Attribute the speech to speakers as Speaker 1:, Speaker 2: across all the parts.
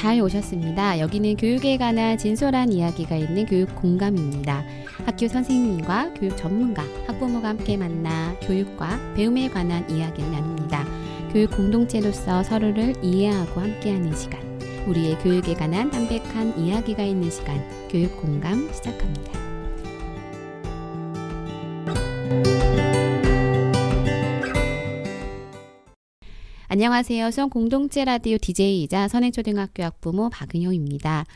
Speaker 1: 잘 오셨습니다. 여기는 교육에 관한 진솔한 이야기가 있는 교육 공감입니다. 학교 선생님과 교육 전문가, 학부모가 함께 만나 교육과 배움에 관한 이야기를 나눕니다. 교육 공동체로서 서로를 이해하고 함께하는 시간, 우리의 교육에 관한 담백한 이야기가 있는 시간, 교육 공감 시작합니다. 안녕하세요. 수원 공동체 라디오 DJ이자 선행초등학교 학부모 박은영입니다.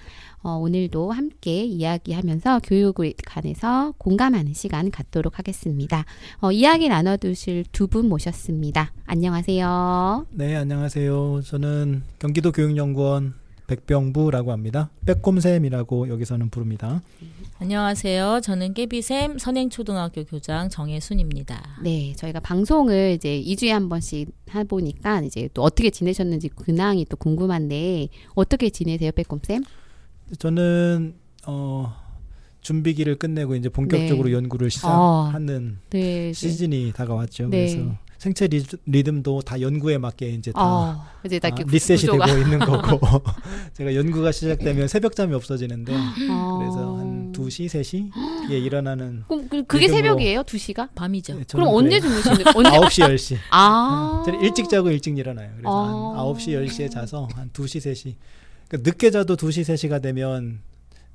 Speaker 1: 오늘도 함께 이야기하면서 교육에 관해서 공감하는 시간 갖도록 하겠습니다. 이야기 나눠주실 두 분 모셨습니다. 안녕하세요.
Speaker 2: 네, 안녕하세요. 저는 경기도 교육연구원 백병부라고 합니다. 빼꼼쌤이라고 여기서는 부릅니다.
Speaker 3: 안녕하세요. 저는 깨비쌤 선행초등학교 교장 정혜순입니다.
Speaker 1: 네, 저희가 방송을 이제 2주에 한 번씩 해보니까 이제 또 어떻게 지내셨는지 근황이 또 궁금한데 어떻게 지내세요, 빼꼼쌤?
Speaker 2: 저는 준비기를 끝내고 이제 본격적으로 연구를 시작하는 시즌이 다가왔죠.
Speaker 1: 네.
Speaker 2: 그래서 생체 리듬도 다 연구에 맞게 이제 다
Speaker 1: 이제 다
Speaker 2: 리셋이
Speaker 1: 구조가.
Speaker 2: 되고 있는 거고 제가 연구가 시작되면 새벽잠이 없어지는데 그래서 한 2시, 3시에 일어나는
Speaker 1: 그럼 그게 새벽이에요? 2시가?
Speaker 3: 밤이죠.
Speaker 2: 네,
Speaker 1: 그럼 언제 주무시는? 언제?
Speaker 2: 9시, 10시. 저는 일찍 자고 일찍 일어나요. 그래서 한 9시, 10시에 자서 한 2시, 3시. 그러니까 늦게 자도 2시, 3시가 되면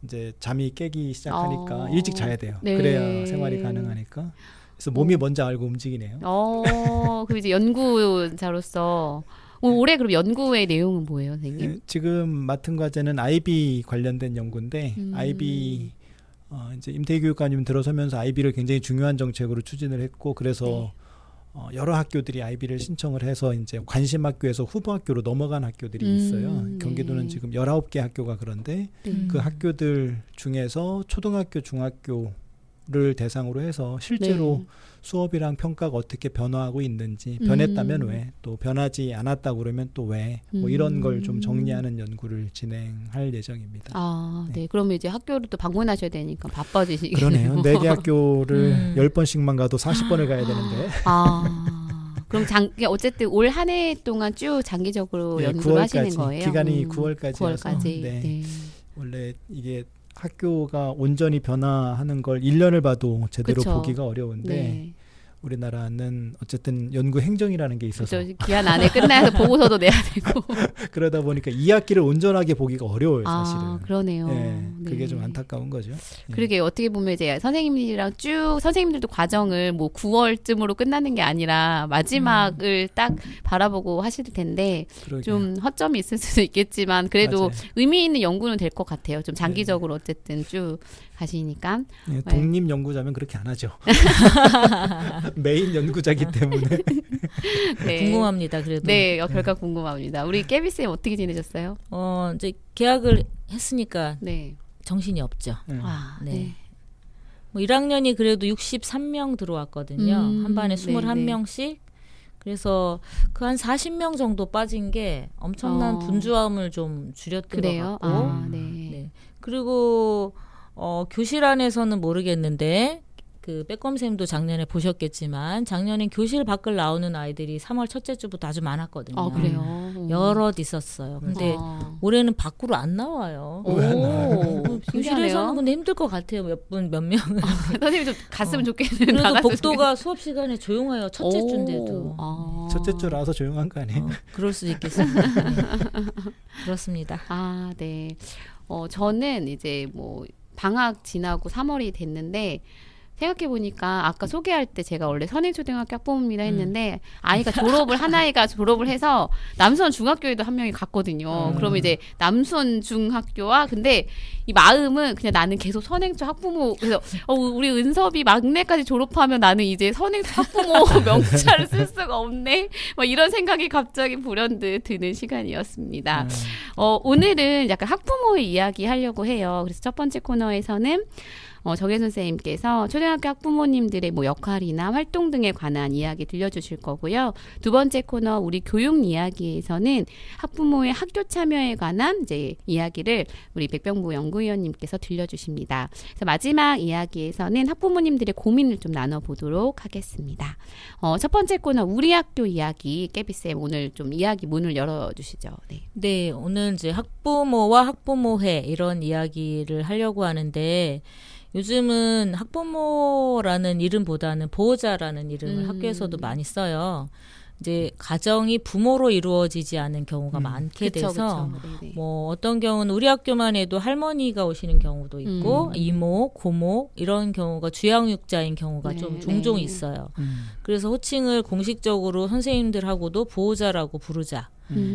Speaker 2: 이제 잠이 깨기 시작하니까 일찍 자야 돼요.
Speaker 1: 네.
Speaker 2: 그래야 생활이 가능하니까. 그래서 몸이 먼저 알고 움직이네요.
Speaker 1: 그럼 이제 연구자로서 올해 그럼 연구의 내용은 뭐예요, 선생님?
Speaker 2: 네, 지금 맡은 과제는 IB 관련된 연구인데 IB 이제 임태희 교육관님 들어서면서 IB를 굉장히 중요한 정책으로 추진을 했고 그래서 여러 학교들이 IB를 신청을 해서 이제 관심 학교에서 후보 학교로 넘어간 학교들이 있어요. 경기도는 지금 19개 학교가 그런데 그 학교들 중에서 초등학교, 중학교를 대상으로 해서 실제로 수업이랑 평가가 어떻게 변화하고 있는지, 변했다면 왜, 또 변하지 않았다고 그러면 또 왜, 뭐 이런 걸 좀 정리하는 연구를 진행할 예정입니다.
Speaker 1: 네. 그러면 이제 학교를 또 방문하셔야 되니까 바빠지시겠네요.
Speaker 2: 그러네요. 4개 학교를 10번씩만 가도 40번을 가야 되는데.
Speaker 1: 그럼 어쨌든 올 한 해 동안 쭉 장기적으로 연구를
Speaker 2: 9월까지,
Speaker 1: 하시는 거예요?
Speaker 2: 기간이 9월까지여서.
Speaker 1: 네.
Speaker 2: 원래 이게 학교가 온전히 변화하는 걸 1년을 봐도 제대로 보기가 어려운데 우리나라는 어쨌든 연구 행정이라는 게 있어서
Speaker 1: 기한 안에 끝나서 보고서도 내야 되고
Speaker 2: 그러다 보니까 2학기를 온전하게 보기가 어려워요, 사실은.
Speaker 1: 그러네요.
Speaker 2: 그게 좀 안타까운 거죠.
Speaker 1: 그러게 어떻게 보면 이제 선생님들이랑 쭉 선생님들도 과정을 뭐 9월쯤으로 끝나는 게 아니라 마지막을 딱 바라보고 하실 텐데 좀 허점이 있을 수도 있겠지만 그래도 맞아요. 의미 있는 연구는 될 것 같아요. 좀 장기적으로 어쨌든 쭉 가시니까.
Speaker 2: 독립 연구자면 그렇게 안 하죠. 메인 연구자기 때문에.
Speaker 3: 궁금합니다. 그래도.
Speaker 1: 결과 궁금합니다. 우리 깨비쌤 어떻게 지내셨어요?
Speaker 3: 이제 계약을 했으니까 정신이 없죠. 뭐 1학년이 그래도 63명 들어왔거든요. 한 반에 21명씩. 그래서 그 한 40명 정도 빠진 게 엄청난 분주함을 좀 줄였던 것 같고. 그리고 교실 안에서는 모르겠는데 그 빼꼼쌤도 작년에 보셨겠지만 작년엔 교실 밖을 나오는 아이들이 3월 첫째 주부터 아주 많았거든요.
Speaker 1: 그래요?
Speaker 3: 여럿 있었어요. 근데 올해는 밖으로 안 나와요. 교실에서는 근데 힘들 것 같아요. 몇 명은.
Speaker 1: 선생님 좀 갔으면 좋겠는데.
Speaker 3: 그래도 복도가 수업 시간에 조용해요. 첫째 주인데도.
Speaker 2: 첫째 주라서 조용한 거 아니에요?
Speaker 3: 그럴 수도 있겠습니다. 그렇습니다.
Speaker 1: 네. 저는 이제 뭐 방학 지나고 3월이 됐는데 생각해보니까 아까 소개할 때 제가 원래 선행초등학교 학부모입니다 했는데 아이가 한 아이가 졸업을 해서 남수원 중학교에도 한 명이 갔거든요. 그러면 이제 남수원 중학교와 근데 이 마음은 그냥 나는 계속 선행초 학부모 그래서 우리 은섭이 막내까지 졸업하면 나는 이제 선행초 학부모 명찰을 쓸 수가 없네 막 이런 생각이 갑자기 불현듯 드는 시간이었습니다. 오늘은 약간 학부모의 이야기 하려고 해요. 그래서 첫 번째 코너에서는 정혜선 선생님께서 초등학교 학부모님들의 뭐 역할이나 활동 등에 관한 이야기 들려주실 거고요. 두 번째 코너 우리 교육 이야기에서는 학부모의 학교 참여에 관한 이제 이야기를 우리 백병부 연구위원님께서 들려주십니다. 그래서 마지막 이야기에서는 학부모님들의 고민을 좀 나눠보도록 하겠습니다. 첫 번째 코너 우리 학교 이야기 깨비쌤 오늘 좀 이야기 문을 열어주시죠. 네.
Speaker 3: 네, 오늘 이제 학부모와 학부모회 이런 이야기를 하려고 하는데 요즘은 학부모라는 이름보다는 보호자라는 이름을 학교에서도 많이 써요. 이제 가정이 부모로 이루어지지 않은 경우가 많게 돼서 뭐 어떤 경우는 우리 학교만 해도 할머니가 오시는 경우도 있고 이모, 고모 이런 경우가 주양육자인 경우가 좀 종종 있어요. 그래서 호칭을 공식적으로 선생님들하고도 보호자라고 부르자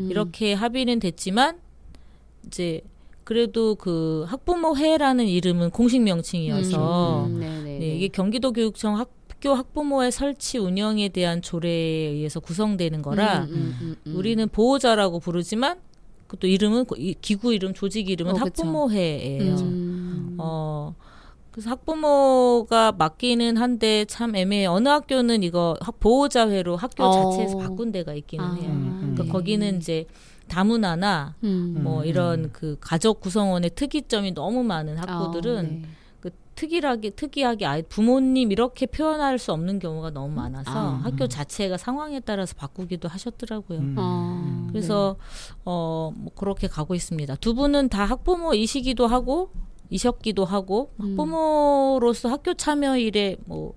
Speaker 3: 이렇게 합의는 됐지만 이제 그래도 그 학부모회라는 이름은 공식 명칭이어서 네, 이게 경기도교육청 학교 학부모회 설치 운영에 대한 조례에 의해서 구성되는 거라 우리는 보호자라고 부르지만 또 이름은 기구 이름, 조직 이름은 학부모회예요. 그래서 학부모가 맞기는 한데 참 애매해. 어느 학교는 이거 보호자회로 학교 자체에서 바꾼 데가 있기는 해요. 그러니까 거기는 이제 다문화나 뭐 이런 그 가족 구성원의 특이점이 너무 많은 학교들은 그 특이하게 아이 부모님 이렇게 표현할 수 없는 경우가 너무 많아서 학교 자체가 상황에 따라서 바꾸기도 하셨더라고요. 그래서 뭐 그렇게 가고 있습니다. 두 분은 다 학부모이시기도 하고 이셨기도 하고 학부모로서 학교 참여일에 뭐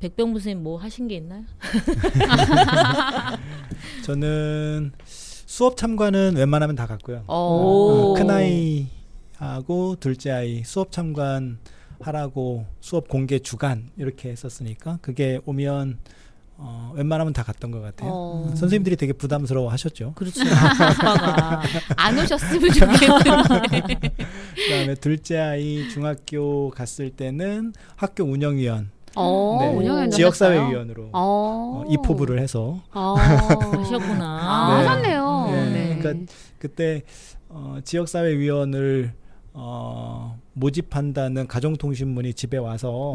Speaker 3: 백병부 선생님 뭐 하신 게 있나요?
Speaker 2: 저는 수업 참관은 웬만하면 다 갔고요. 큰아이하고 둘째 아이 수업 참관 하라고 수업 공개 주간 이렇게 했었으니까 그게 오면 웬만하면 다 갔던 것 같아요. 선생님들이 되게 부담스러워 하셨죠.
Speaker 3: 그렇죠. 아빠가
Speaker 1: 안 오셨으면 좋겠는데.
Speaker 2: 그다음에 둘째 아이 중학교 갔을 때는 학교 운영위원 지역사회위원으로 입후부를 해서
Speaker 3: 하셨구나.
Speaker 1: 하셨네요.
Speaker 2: 네. 그러니까 그때 지역사회위원을 모집한다는 가정통신문이 집에 와서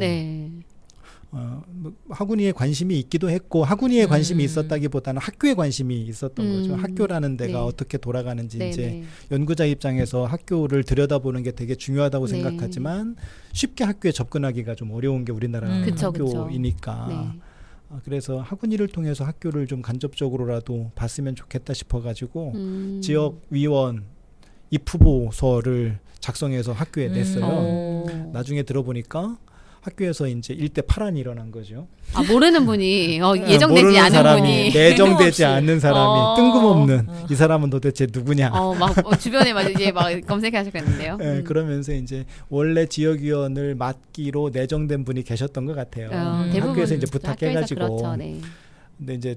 Speaker 2: 학군위에 관심이 있기도 했고 학군위에 관심이 있었다기보다는 학교에 관심이 있었던 거죠. 학교라는 데가 어떻게 돌아가는지 이제 연구자 입장에서 학교를 들여다보는 게 되게 중요하다고 생각하지만 쉽게 학교에 접근하기가 좀 어려운 게 우리나라 학교이니까 그래서 학군위를 통해서 학교를 좀 간접적으로라도 봤으면 좋겠다 싶어가지고 지역위원 입후보서를 작성해서 학교에 냈어요. 나중에 들어보니까 학교에서 이제 일대 파란이 일어난 거죠.
Speaker 1: 모르는 분이 예정되지 않은
Speaker 2: 사람이,
Speaker 1: 분이
Speaker 2: 내정되지 않는 사람이 뜬금없는 이 사람은 도대체 누구냐.
Speaker 1: 막 주변에 이제 막 검색하셨겠는데요.
Speaker 2: 그러면서 이제 원래 지역위원을 맡기로 내정된 분이 계셨던 것 같아요. 학교에서 이제 부탁해가지고.
Speaker 1: 그렇죠,
Speaker 2: 근데 이제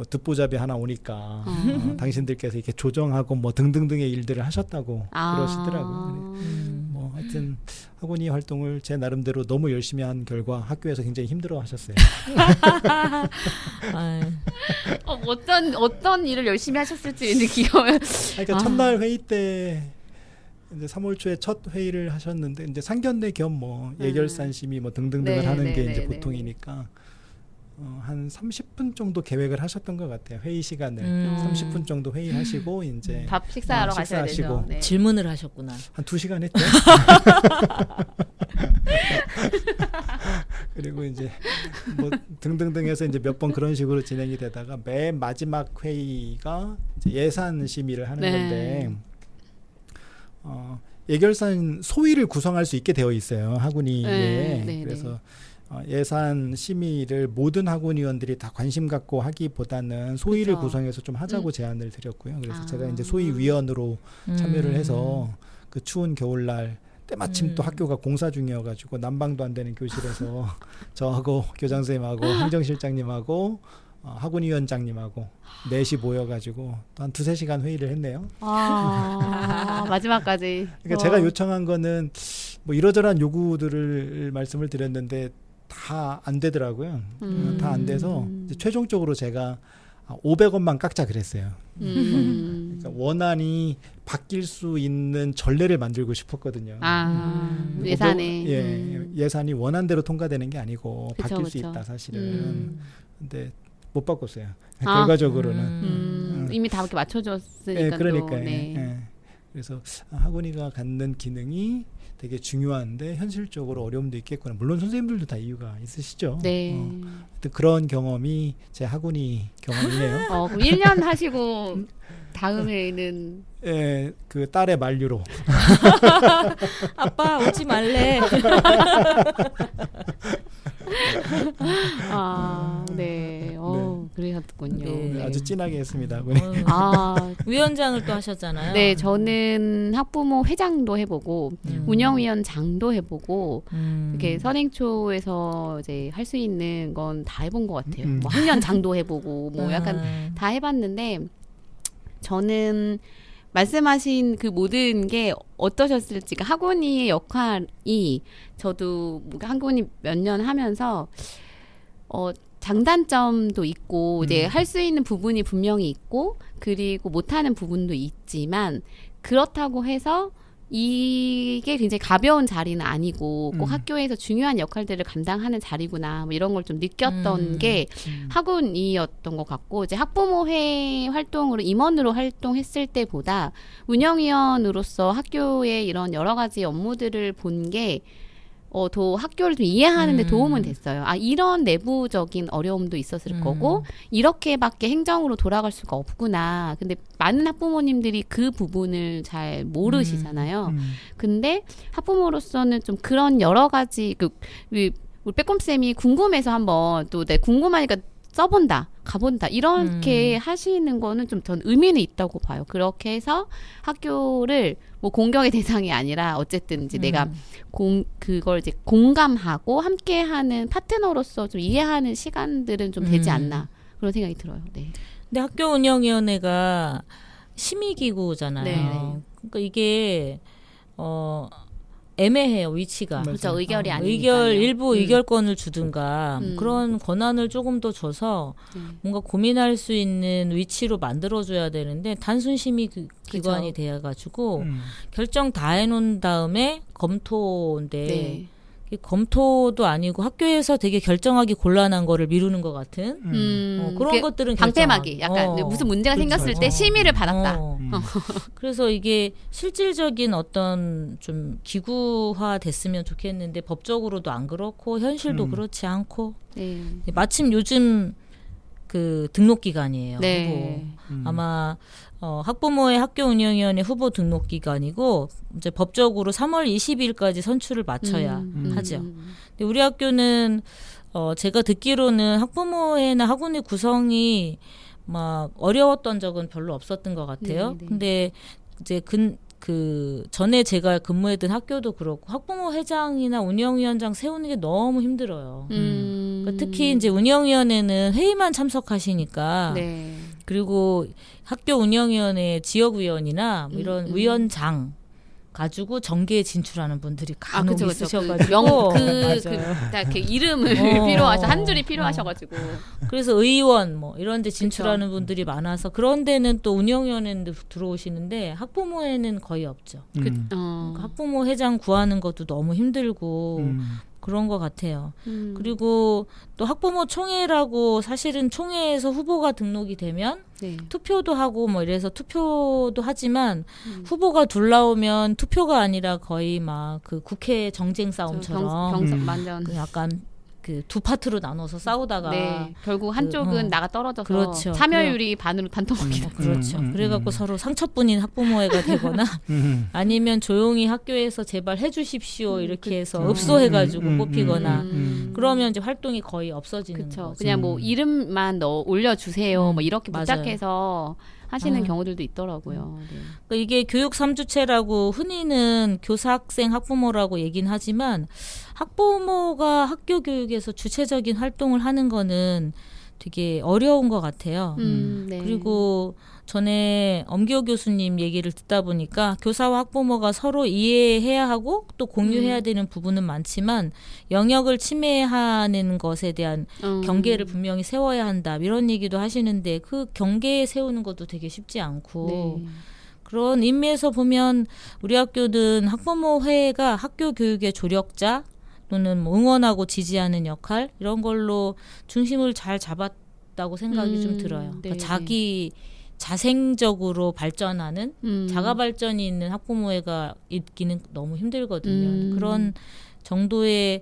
Speaker 2: 듣보잡이 하나 오니까 당신들께서 이렇게 조정하고 뭐 등등등의 일들을 하셨다고 그러시더라고요. 뭐 하여튼 학원이 활동을 제 나름대로 너무 열심히 한 결과 학교에서 굉장히 힘들어하셨어요.
Speaker 1: 어떤 일을 열심히 하셨을지 느끼고요.
Speaker 2: 그러니까 첫날 회의 때 이제 3월 초에 첫 회의를 하셨는데 이제 상견례 겸 뭐 예결산 심의 뭐 등등등을 하는 게 이제 보통이니까. 한 30분 정도 계획을 하셨던 것 같아요. 회의 시간을 30분 정도 회의하시고 이제
Speaker 1: 밥 식사하러 가셔야 되죠. 네.
Speaker 3: 질문을 하셨구나.
Speaker 2: 한 2시간 했죠. 그리고 이제 뭐 등등등해서 이제 몇 번 그런 식으로 진행이 되다가 맨 마지막 회의가 이제 예산 심의를 하는 건데 예결산 소위를 구성할 수 있게 되어 있어요. 학군위에. 그래서 예산 심의를 모든 학원위원들이 다 관심 갖고 하기보다는 소위를 구성해서 좀 하자고 제안을 드렸고요. 그래서 제가 이제 소위위원으로 참여를 해서 그 추운 겨울날 때마침 또 학교가 공사 중이어가지고 난방도 안 되는 교실에서 저하고 교장 선생님하고 행정실장님하고 학원위원장님하고 넷이 모여가지고 한 2-3시간 회의를 했네요.
Speaker 1: 마지막까지.
Speaker 2: 그러니까 제가 요청한 거는 뭐 이러저러한 요구들을 말씀을 드렸는데 다 안 되더라고요. 다 안 돼서 이제 최종적으로 제가 500원만 깎자 그랬어요. 그러니까 원안이 바뀔 수 있는 전례를 만들고 싶었거든요.
Speaker 1: 예산에.
Speaker 2: 예산이 원안대로 통과되는 게 아니고
Speaker 1: 그쵸,
Speaker 2: 바뀔 수
Speaker 1: 그쵸.
Speaker 2: 있다 사실은. 근데 못 바꿨어요. 결과적으로는
Speaker 1: 이미 다 이렇게 맞춰줬으니까.
Speaker 2: 그러니까.
Speaker 1: 네.
Speaker 2: 그래서 학원위가 갖는 기능이 되게 중요한데 현실적으로 어려움도 있겠구나. 물론 선생님들도 다 이유가 있으시죠.
Speaker 1: 네.
Speaker 2: 하여튼 그런 경험이 제 학원위 경험이에요.
Speaker 1: 그럼 1년 하시고 다음에는
Speaker 2: 그 딸의 만류로.
Speaker 3: 아빠 오지 말래.
Speaker 1: 네. 그러셨군요.
Speaker 3: 네.
Speaker 2: 아주 진하게 했습니다. 학원위.
Speaker 3: 위원장을 또 하셨잖아요.
Speaker 1: 네, 저는 학부모 회장도 해보고 운영위원장도 해보고 이렇게 선행초에서 이제 할 수 있는 건 다 해본 것 같아요. 뭐 학년장도 해보고 뭐 약간 다 해봤는데 저는 말씀하신 그 모든 게 어떠셨을지, 그러니까 학원위의 역할이 저도 학원위 몇 년 하면서 장단점도 있고 이제 할 수 있는 부분이 분명히 있고 그리고 못하는 부분도 있지만 그렇다고 해서 이게 굉장히 가벼운 자리는 아니고 꼭 학교에서 중요한 역할들을 감당하는 자리구나 뭐 이런 걸 좀 느꼈던 게 학원이었던 것 같고 이제 학부모회 활동으로 임원으로 활동했을 때보다 운영위원으로서 학교의 이런 여러 가지 업무들을 본 게 더 학교를 좀 이해하는 데 도움은 됐어요. 이런 내부적인 어려움도 있었을 거고 이렇게밖에 행정으로 돌아갈 수가 없구나. 근데 많은 학부모님들이 그 부분을 잘 모르시잖아요. 근데 학부모로서는 좀 그런 여러 가지 우리 빼꼼쌤이 궁금해서 한번 또 궁금하니까 써본다, 가본다 이렇게 하시는 거는 좀 전 의미는 있다고 봐요. 그렇게 해서 학교를 뭐 공격의 대상이 아니라 어쨌든 이제 내가 그걸 이제 공감하고 함께하는 파트너로서 좀 이해하는 시간들은 좀 되지 않나 그런 생각이 들어요. 네.
Speaker 3: 근데 학교운영위원회가 심의기구잖아요.
Speaker 1: 네.
Speaker 3: 그러니까 이게 애매해요, 위치가.
Speaker 1: 그렇죠. 의결이 아니니까요.
Speaker 3: 일부 의결권을 주든가 그런 권한을 조금 더 줘서 뭔가 고민할 수 있는 위치로 만들어줘야 되는데 단순 심의 기관이 돼가지고 결정 다 해놓은 다음에 검토인데
Speaker 1: 네.
Speaker 3: 검토도 아니고 학교에서 되게 결정하기 곤란한 거를 미루는 것 같은 그런 것들은
Speaker 1: 방패막이 약간 무슨 문제가 생겼을 때 심의를 받았다.
Speaker 3: 그래서 이게 실질적인 어떤 좀 기구화 됐으면 좋겠는데 법적으로도 안 그렇고 현실도 그렇지 않고
Speaker 1: 네.
Speaker 3: 마침 요즘 그 등록 기간이에요.
Speaker 1: 네.
Speaker 3: 후보. 아마 학부모의 학교운영위원회 후보 등록 기간이고 이제 법적으로 3월 20일까지 선출을 마쳐야 하죠. 근데 우리 학교는 제가 듣기로는 학부모회나 학원의 구성이 막 어려웠던 적은 별로 없었던 것 같아요.
Speaker 1: 네.
Speaker 3: 근데 이제 그 전에 제가 근무했던 학교도 그렇고 학부모 회장이나 운영위원장 세우는 게 너무 힘들어요. 그러니까 특히 이제 운영위원회는 회의만 참석하시니까
Speaker 1: 네.
Speaker 3: 그리고 학교 운영위원회 지역위원이나 뭐 이런 위원장 가지고 정계에 진출하는 분들이 간혹
Speaker 1: 그쵸.
Speaker 3: 있으셔가지고
Speaker 1: 다 이렇게 이름을 필요하셔 한 줄이 필요하셔가지고
Speaker 3: 그래서 의원 뭐 이런 데 진출하는 분들이 많아서 그런 데는 또 운영위원회는 들어오시는데 학부모회는 거의 없죠. 그러니까 학부모 회장 구하는 것도 너무 힘들고 그런 것 같아요. 그리고 또 학부모 총회라고 사실은 총회에서 후보가 등록이 되면
Speaker 1: 네.
Speaker 3: 투표도 하고 뭐 이래서 투표도 하지만 후보가 둘 나오면 투표가 아니라 거의 막 그 국회 정쟁 싸움처럼
Speaker 1: 만전
Speaker 3: 약간 그 두 파트로 나눠서 싸우다가
Speaker 1: 네. 결국 한쪽은 나가 떨어져서
Speaker 3: 그렇죠.
Speaker 1: 참여율이 반으로 반토막이
Speaker 3: 그렇죠. 그래갖고 서로 상처뿐인 학부모회가 되거나 아니면 조용히 학교에서 제발 해주십시오 이렇게 해서 읍소해가지고 뽑히거나 그러면 이제 활동이 거의 없어지는 거죠.
Speaker 1: 그냥 뭐 이름만 올려주세요 뭐 이렇게
Speaker 3: 맞아요.
Speaker 1: 부탁해서 하시는 경우들도 있더라고요. 네.
Speaker 3: 그러니까 이게 교육 3주체라고 흔히는 교사, 학생, 학부모라고 얘기는 하지만 학부모가 학교 교육에서 주체적인 활동을 하는 거는 되게 어려운 것 같아요.
Speaker 1: 네.
Speaker 3: 그리고 전에 엄기호 교수님 얘기를 듣다 보니까 교사와 학부모가 서로 이해해야 하고 또 공유해야 되는 부분은 많지만 영역을 침해하는 것에 대한 경계를 분명히 세워야 한다. 이런 얘기도 하시는데 그 경계 세우는 것도 되게 쉽지 않고
Speaker 1: 네.
Speaker 3: 그런 의미에서 보면 우리 학교는 학부모 회의가 학교 교육의 조력자 또는 뭐 응원하고 지지하는 역할 이런 걸로 중심을 잘 잡았다고 생각이 좀 들어요.
Speaker 1: 네.
Speaker 3: 그러니까 자기 자생적으로 발전하는 자가 발전이 있는 학부모회가 있기는 너무 힘들거든요. 그런 정도의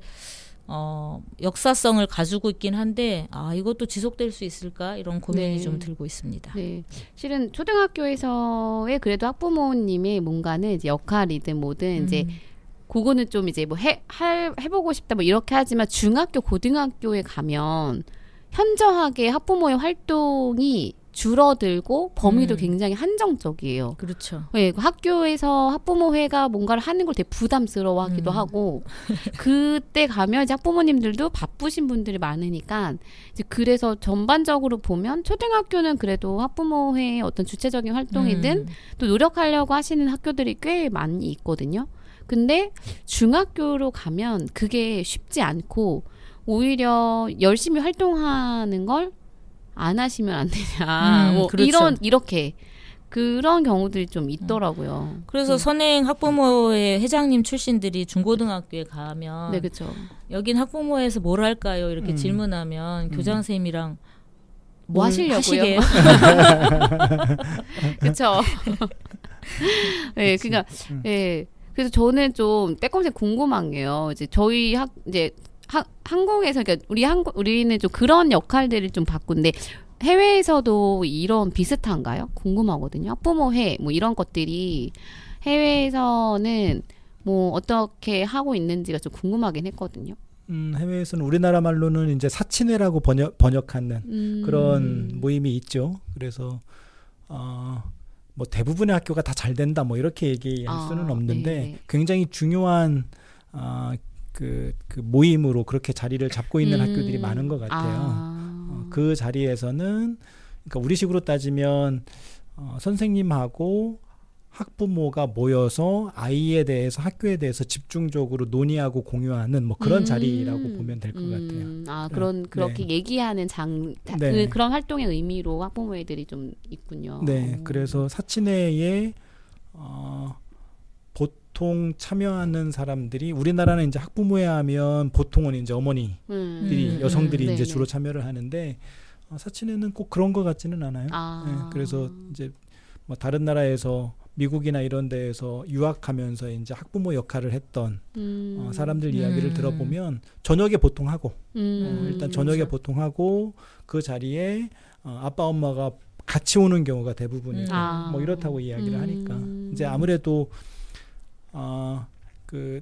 Speaker 3: 역사성을 가지고 있긴 한데 이것도 지속될 수 있을까 이런 고민이
Speaker 1: 네.
Speaker 3: 좀 들고 있습니다.
Speaker 1: 네, 실은 초등학교에서의 그래도 학부모님의 뭔가는 이제 역할이든 뭐든 이제 그거는 좀 이제 뭐 해보고 싶다 뭐 이렇게 하지만 중학교, 고등학교에 가면 현저하게 학부모의 활동이 줄어들고 범위도 굉장히 한정적이에요.
Speaker 3: 그렇죠.
Speaker 1: 네, 그 학교에서 학부모회가 뭔가를 하는 걸 되게 부담스러워하기도 하고 그때 가면 이제 학부모님들도 바쁘신 분들이 많으니까 이제 그래서 전반적으로 보면 초등학교는 그래도 학부모회의 어떤 주체적인 활동이든 또 노력하려고 하시는 학교들이 꽤 많이 있거든요. 근데 중학교로 가면 그게 쉽지 않고 오히려 열심히 활동하는 걸 안 하시면 안 되냐. 뭐
Speaker 3: 그렇죠.
Speaker 1: 이렇게 그런 경우들이 좀 있더라고요.
Speaker 3: 그래서 선행 학부모회 회장님 출신들이 중고등학교에 가면
Speaker 1: 네, 그렇죠.
Speaker 3: 여긴 학부모회에서 뭘 할까요? 이렇게 질문하면 교장 선생님이랑
Speaker 1: 뭐 하시려고요?
Speaker 3: 하시게요?
Speaker 1: 그렇죠. 네, 그러니까 네. 그래서 저는 좀 빼꼼히 궁금한 게요. 이제 저희 한국에서 그러니까 우리는 좀 그런 역할들을 좀 바꾼데 해외에서도 이런 비슷한가요? 궁금하거든요. 학부모회 뭐 이런 것들이 해외에서는 뭐 어떻게 하고 있는지가 좀 궁금하긴 했거든요.
Speaker 2: 해외에서는 우리나라 말로는 이제 사친회라고 번역하는 그런 모임이 있죠. 그래서 뭐 대부분의 학교가 다 잘 된다 뭐 이렇게 얘기할 수는 없는데
Speaker 1: 네.
Speaker 2: 굉장히 중요한 그 모임으로 그렇게 자리를 잡고 있는 학교들이 많은 것 같아요. 그 자리에서는 그러니까 우리식으로 따지면 선생님하고 학부모가 모여서 아이에 대해서 학교에 대해서 집중적으로 논의하고 공유하는 뭐 그런 자리라고 보면 될 것 같아요.
Speaker 1: 그렇게 얘기하는
Speaker 2: 네.
Speaker 1: 그런 활동의 의미로 학부모회들이 좀 있군요.
Speaker 2: 네, 그래서 사친회에 보통 참여하는 사람들이 우리나라는 이제 학부모회 하면 보통은 이제 어머니들이 여성들이 이제 주로 참여를 하는데 사친회는 꼭 그런 것 같지는 않아요. 네, 그래서 이제 뭐 다른 나라에서 미국이나 이런 데에서 유학하면서 이제 학부모 역할을 했던 사람들 이야기를 들어보면 저녁에 보통 하고 일단 저녁에
Speaker 3: 그렇죠.
Speaker 2: 보통 하고 그 자리에 아빠 엄마가 같이 오는 경우가 대부분이고 뭐 이렇다고 이야기를 하니까 이제 아무래도 그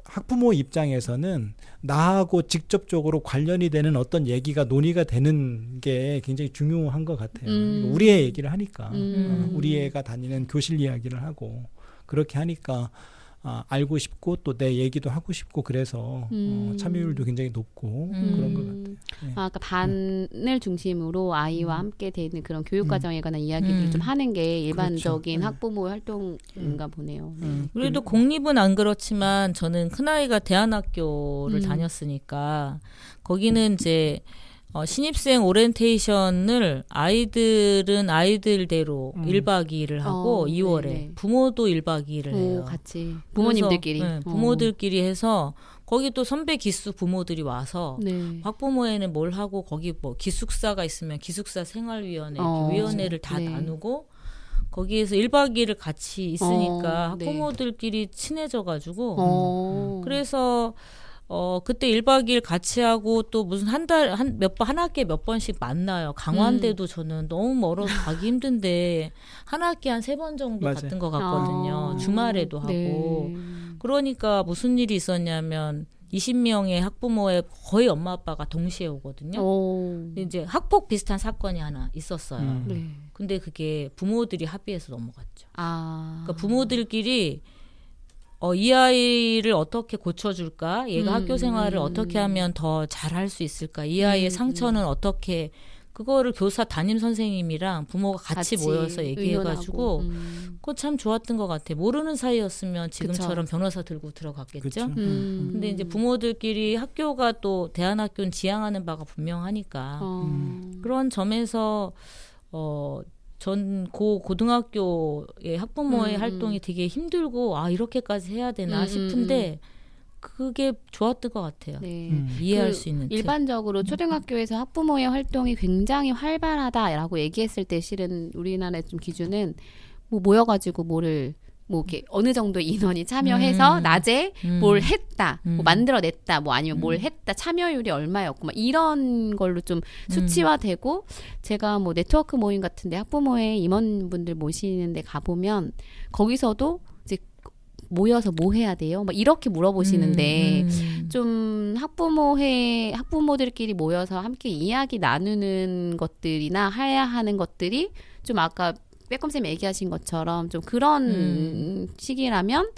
Speaker 2: 학부모 입장에서는 나하고 직접적으로 관련이 되는 어떤 얘기가 논의가 되는 게 굉장히 중요한 것 같아요. 우리 애 얘기를 하니까 우리 애가 다니는 교실 이야기를 하고 그렇게 하니까 알고 싶고 또 내 얘기도 하고 싶고 그래서 참여율도 굉장히 높고 그런 것 같아요. 네.
Speaker 1: 그러니까 반을 중심으로 아이와 함께 되는 그런 교육 과정에 관한 이야기들을 좀 하는 게 일반적인
Speaker 2: 그렇죠.
Speaker 1: 학부모의 활동인가 보네요. 네.
Speaker 3: 우리도 공립은 안 그렇지만 저는 큰아이가 대안학교를 다녔으니까 거기는 이제 신입생 오리엔테이션을 아이들은 아이들대로 1박 2일을 하고 2월에
Speaker 1: 네네.
Speaker 3: 부모도 1박 2일을 해요.
Speaker 1: 같이 부모님들끼리.
Speaker 3: 그래서, 네, 부모들끼리 해서 거기 또 선배 기숙 부모들이 와서
Speaker 1: 네.
Speaker 3: 학부모회는 뭘 하고 거기 뭐 기숙사가 있으면 기숙사 생활위원회 위원회를 다
Speaker 1: 네.
Speaker 3: 나누고 거기에서 1박 2일을 같이 있으니까
Speaker 1: 네.
Speaker 3: 학부모들끼리 친해져가지고 그래서 그때 1박 2일 같이 하고 또 무슨 한 학기에 몇 번씩 만나요. 강원대도 저는 너무 멀어서 가기 힘든데 한 학기에 한 3번 정도
Speaker 2: 맞아요.
Speaker 3: 갔던 것 같거든요. 주말에도 하고.
Speaker 1: 네.
Speaker 3: 그러니까 무슨 일이 있었냐면 20명의 학부모의 거의 엄마 아빠가 동시에 오거든요. 근데 이제 학폭 비슷한 사건이 하나 있었어요.
Speaker 1: 네.
Speaker 3: 근데 그게 부모들이 합의해서 넘어갔죠.
Speaker 1: 아.
Speaker 3: 그러니까 부모들끼리 이 아이를 어떻게 고쳐줄까? 얘가 학교 생활을 어떻게 하면 더 잘할 수 있을까? 이 아이의 상처는 어떻게 그거를 교사 담임 선생님이랑 부모가 같이 모여서 얘기해가지고 그거 참 좋았던 것 같아. 모르는 사이였으면 지금처럼 그쵸. 변호사 들고 들어갔겠죠. 근데 이제 부모들끼리 학교가 또 대안학교는 지향하는 바가 분명하니까 그런 점에서 전 고등학교의 학부모의 활동이 되게 힘들고 이렇게까지 해야 되나 싶은데 그게 좋았던 것 같아요.
Speaker 1: 네.
Speaker 3: 이해할 수 있는
Speaker 1: 일반적으로 초등학교에서 학부모의 활동이 굉장히 활발하다라고 얘기했을 때 실은 우리나라의 좀 기준은 뭐 모여가지고 뭐를 뭐 이렇게 어느 정도 인원이 참여해서 낮에 뭘 했다, 뭐 만들어냈다, 뭐 아니면 뭘 했다, 참여율이 얼마였고 막 이런 걸로 좀 수치화되고 제가 뭐 네트워크 모임 같은데 학부모의 임원분들 모시는데 가보면 거기서도 이제 모여서 뭐 해야 돼요? 막 이렇게 물어보시는데 좀 학부모들끼리 모여서 함께 이야기 나누는 것들이나 해야 하는 것들이 좀 아까 빼꼼쌤 얘기하신 것처럼 좀 그런 시기라면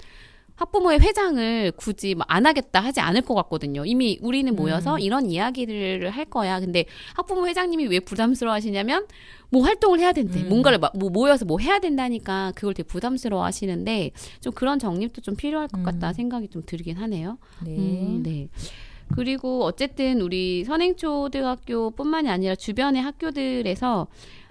Speaker 1: 학부모의 회장을 굳이 안 하겠다 하지 않을 것 같거든요. 이미 우리는 모여서 이런 이야기를 할 거야. 근데 학부모 회장님이 왜 부담스러워 하시냐면 뭐 활동을 해야 된대. 뭔가를 뭐 모여서 뭐 해야 된다니까 그걸 되게 부담스러워 하시는데 좀 그런 정립도 좀 필요할 것 같다 생각이 좀 들긴 하네요.
Speaker 3: 네.
Speaker 1: 네. 그리고 어쨌든 우리 선행초등학교뿐만이 아니라 주변의 학교들에서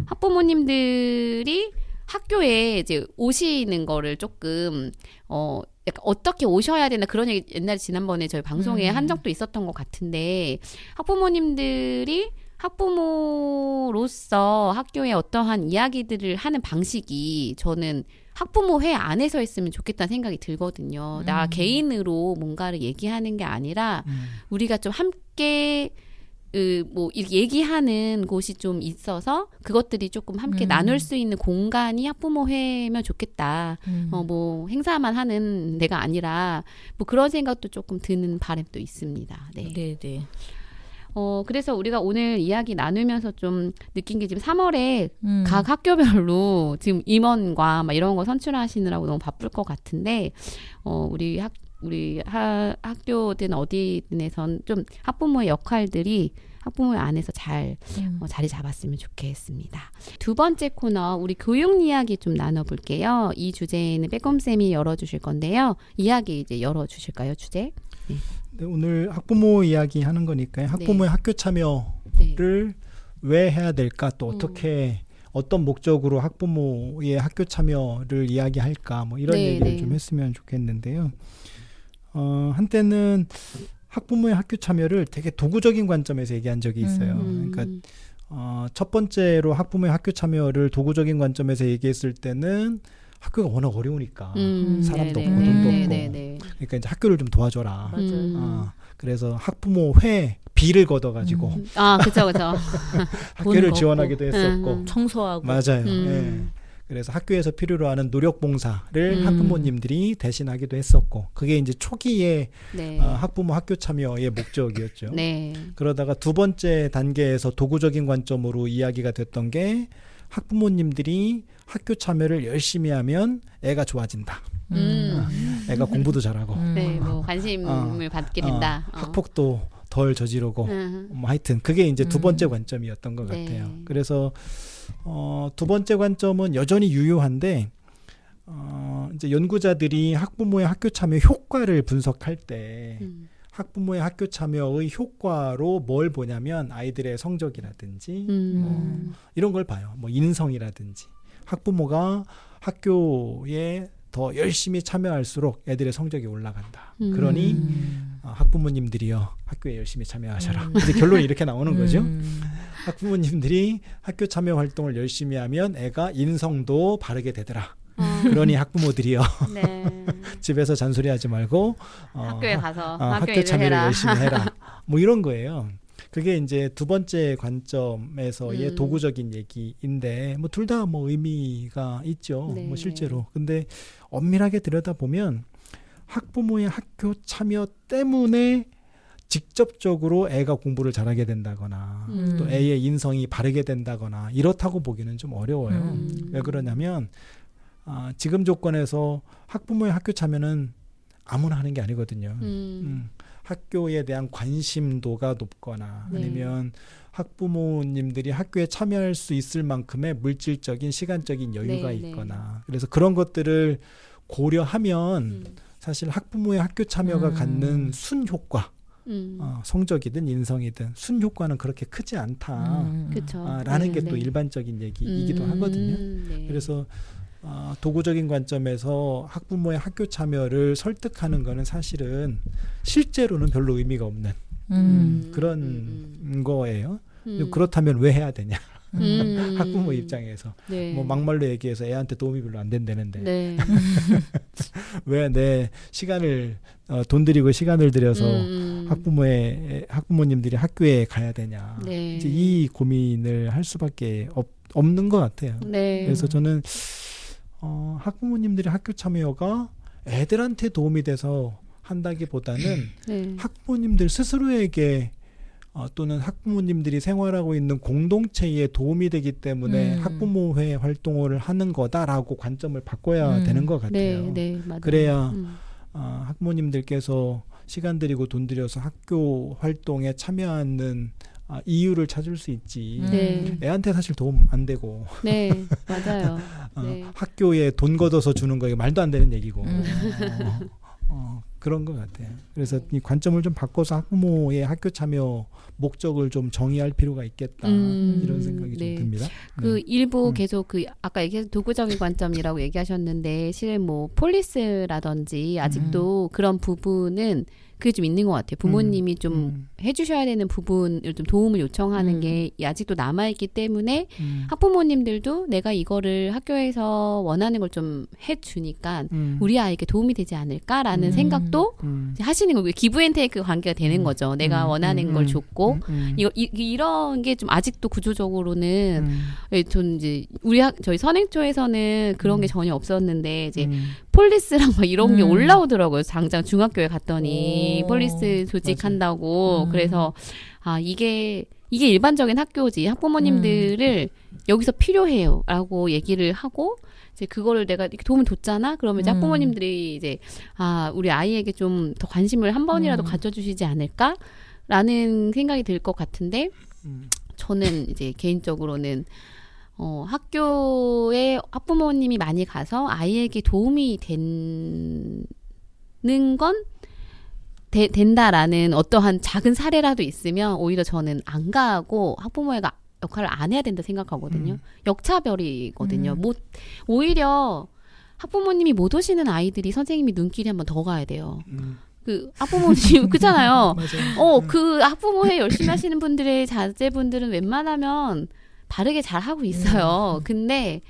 Speaker 1: 학부모님들이 학교에 이제 오시는 거를 조금 약간 어떻게 오셔야 되나 그런 얘기 옛날에 지난번에 저희 방송에 한 적도 있었던 것 같은데 학부모님들이 학부모로서 학교에 어떠한 이야기들을 하는 방식이 저는 학부모회 안에서 했으면 좋겠다는 생각이 들거든요. 나 개인으로 뭔가를 얘기하는 게 아니라 우리가 좀 함께 뭐 이렇게 얘기하는 곳이 좀 있어서 그것들이 조금 함께 나눌 수 있는 공간이 학부모회면 좋겠다. 뭐 행사만 하는 데가 아니라 뭐 그런 생각도 조금 드는 바람도 있습니다. 네.
Speaker 3: 네.
Speaker 1: 그래서 우리가 오늘 이야기 나누면서 좀 느낀 게 지금 3월에 각 학교별로 지금 임원과 막 이런 거 선출하시느라고 너무 바쁠 것 같은데, 우리 학교든 어디든에선 좀 학부모의 역할들이 학부모의 안에서 잘 자리 잡았으면 좋겠습니다. 두 번째 코너 우리 교육 이야기 좀 나눠볼게요. 이 주제는 빼꼼쌤이 열어주실 건데요. 이야기 이제 열어주실까요, 주제? 네.
Speaker 2: 네, 오늘 학부모 이야기 하는 거니까요. 학부모의 학교 참여를 왜 해야 될까? 또 어떻게 어떤 목적으로 학부모의 학교 참여를 이야기할까? 뭐 이런 얘기를 좀 했으면 좋겠는데요. 한때는 학부모의 학교 참여를 되게 도구적인 관점에서 얘기한 적이 있어요. 그러니까 첫 번째로 학부모의 학교 참여를 도구적인 관점에서 얘기했을 때는 학교가 워낙 어려우니까 사람도 없고 돈도 없고 그러니까 이제 학교를 좀 도와줘라. 그래서 학부모회 비를 걷어가지고
Speaker 1: 그쵸
Speaker 2: 학교를 지원하기도 했었고
Speaker 3: 청소하고
Speaker 2: 맞아요. 예. 그래서 학교에서 필요로 하는 노력봉사를 학부모님들이 대신하기도 했었고 그게 이제 초기에 학부모 학교 참여의 목적이었죠. 그러다가 두 번째 단계에서 도구적인 관점으로 이야기가 됐던 게 학부모님들이 학교 참여를 열심히 하면 애가 좋아진다. 애가 공부도 잘하고
Speaker 1: 뭐 관심을 받게 된다.
Speaker 2: 학폭도 덜 저지르고 뭐 하여튼 그게 이제 두 번째 관점이었던 것 같아요. 그래서 두 번째 관점은 여전히 유효한데 이제 연구자들이 학부모의 학교 참여 효과를 분석할 때 학부모의 학교 참여의 효과로 뭘 보냐면 아이들의 성적이라든지 뭐 이런 걸 봐요. 뭐 인성이라든지 학부모가 학교에 더 열심히 참여할수록 애들의 성적이 올라간다. 그러니 학부모님들이요 학교에 열심히 참여하셔라. 이제 결론이 이렇게 나오는 거죠. 학부모님들이 학교 참여 활동을 열심히 하면 애가 인성도 바르게 되더라. 그러니 학부모들이요 집에서 잔소리하지 말고
Speaker 1: 학교에 가서
Speaker 2: 학교 참여를 열심히 해라. 뭐 이런 거예요. 그게 이제 두 번째 관점에서의 도구적인 얘기인데 뭐 둘 다 뭐 의미가 있죠. 뭐 실제로. 근데 엄밀하게 들여다보면 학부모의 학교 참여 때문에 직접적으로 애가 공부를 잘하게 된다거나 또 애의 인성이 바르게 된다거나 이렇다고 보기는 좀 어려워요. 왜 그러냐면 지금 조건에서 학부모의 학교 참여는 아무나 하는 게 아니거든요. 학교에 대한 관심도가 높거나
Speaker 1: 네.
Speaker 2: 아니면 학부모님들이 학교에 참여할 수 있을 만큼의 물질적인 시간적인 여유가
Speaker 1: 네,
Speaker 2: 있거나 그래서 그런 것들을 고려하면 사실 학부모의 학교 참여가 갖는 순효과 성적이든 인성이든 순효과는 그렇게 크지 않다
Speaker 1: 그쵸.
Speaker 2: 라는
Speaker 1: 네,
Speaker 2: 게 또
Speaker 1: 네.
Speaker 2: 일반적인 얘기이기도 하거든요.
Speaker 1: 네.
Speaker 2: 그래서 도구적인 관점에서 학부모의 학교 참여를 설득하는 거는 사실은 실제로는 별로 의미가 없는 그런 거예요. 그렇다면 왜 해야 되냐? 학부모 입장에서
Speaker 1: 네.
Speaker 2: 뭐 막말로 얘기해서 애한테 도움이 별로 안 된다는데
Speaker 1: 네.
Speaker 2: 왜 내 시간을 돈 들이고 시간을 들여서 학부모님들이 학교에 가야 되냐?
Speaker 1: 네.
Speaker 2: 이제 이 고민을 할 수밖에 없는 것 같아요.
Speaker 1: 네.
Speaker 2: 그래서 저는 학부모님들의 학교 참여가 애들한테 도움이 돼서 한다기보다는
Speaker 1: 네.
Speaker 2: 학부모님들 스스로에게 또는 학부모님들이 생활하고 있는 공동체에 도움이 되기 때문에 학부모회 활동을 하는 거다라고 관점을 바꿔야 되는 것 같아요.
Speaker 1: 네, 네, 맞아요.
Speaker 2: 그래야 학부모님들께서 시간 들이고 돈 들여서 학교 활동에 참여하는 이유를 찾을 수 있지.
Speaker 1: 네.
Speaker 2: 애한테 사실 도움 안 되고
Speaker 1: 네, 맞아요. 네.
Speaker 2: 학교에 돈 걷어서 주는 거 이거 말도 안 되는 얘기고 그런 것 같아요. 그래서 이 관점을 좀 바꿔서 학부모의 학교 참여 목적을 좀 정의할 필요가 있겠다 이런 생각이
Speaker 1: 네.
Speaker 2: 좀 듭니다.
Speaker 1: 그
Speaker 2: 네.
Speaker 1: 일부 계속 그 아까 얘기한 도구적인 관점이라고 얘기하셨는데 실은 뭐 폴리스라든지 아직도 그런 부분은 그게 좀 있는 것 같아요. 부모님이 좀 해주셔야 되는 부분을 좀 도움을 요청하는 게 아직도 남아있기 때문에 학부모님들도 내가 이거를 학교에서 원하는 걸 좀 해주니까 우리 아이에게 도움이 되지 않을까라는 생각도 이제 하시는 거고 기브앤테이크 관계가 되는 거죠. 내가 원하는 걸 줬고 이런 게 좀 아직도 구조적으로는 전 이제 저희 선행초에서는 그런 게 전혀 없었는데 이제 폴리스랑 막 이런 게 올라오더라고요. 당장 중학교에 갔더니 폴리스 조직한다고. 그래서 이게 일반적인 학교지. 학부모님들을 여기서 필요해요라고 얘기를 하고 이제 그거를 내가 이렇게 도움을 줬잖아. 그러면 이제 학부모님들이 이제 우리 아이에게 좀 더 관심을 한 번이라도 가져주시지 않을까라는 생각이 들 것 같은데 저는 이제 개인적으로는 학교에 학부모님이 많이 가서 아이에게 도움이 되는 건 된다라는 어떠한 작은 사례라도 있으면 오히려 저는 안 가고 학부모의 역할을 안 해야 된다 생각하거든요. 역차별이거든요. 오히려 학부모님이 못 오시는 아이들이 선생님이 눈길이 한번 더 가야 돼요. 그 학부모님 그잖아요. 그 학부모회 열심히 하시는 분들의 자제분들은 웬만하면 바르게 잘 하고 있어요. 근데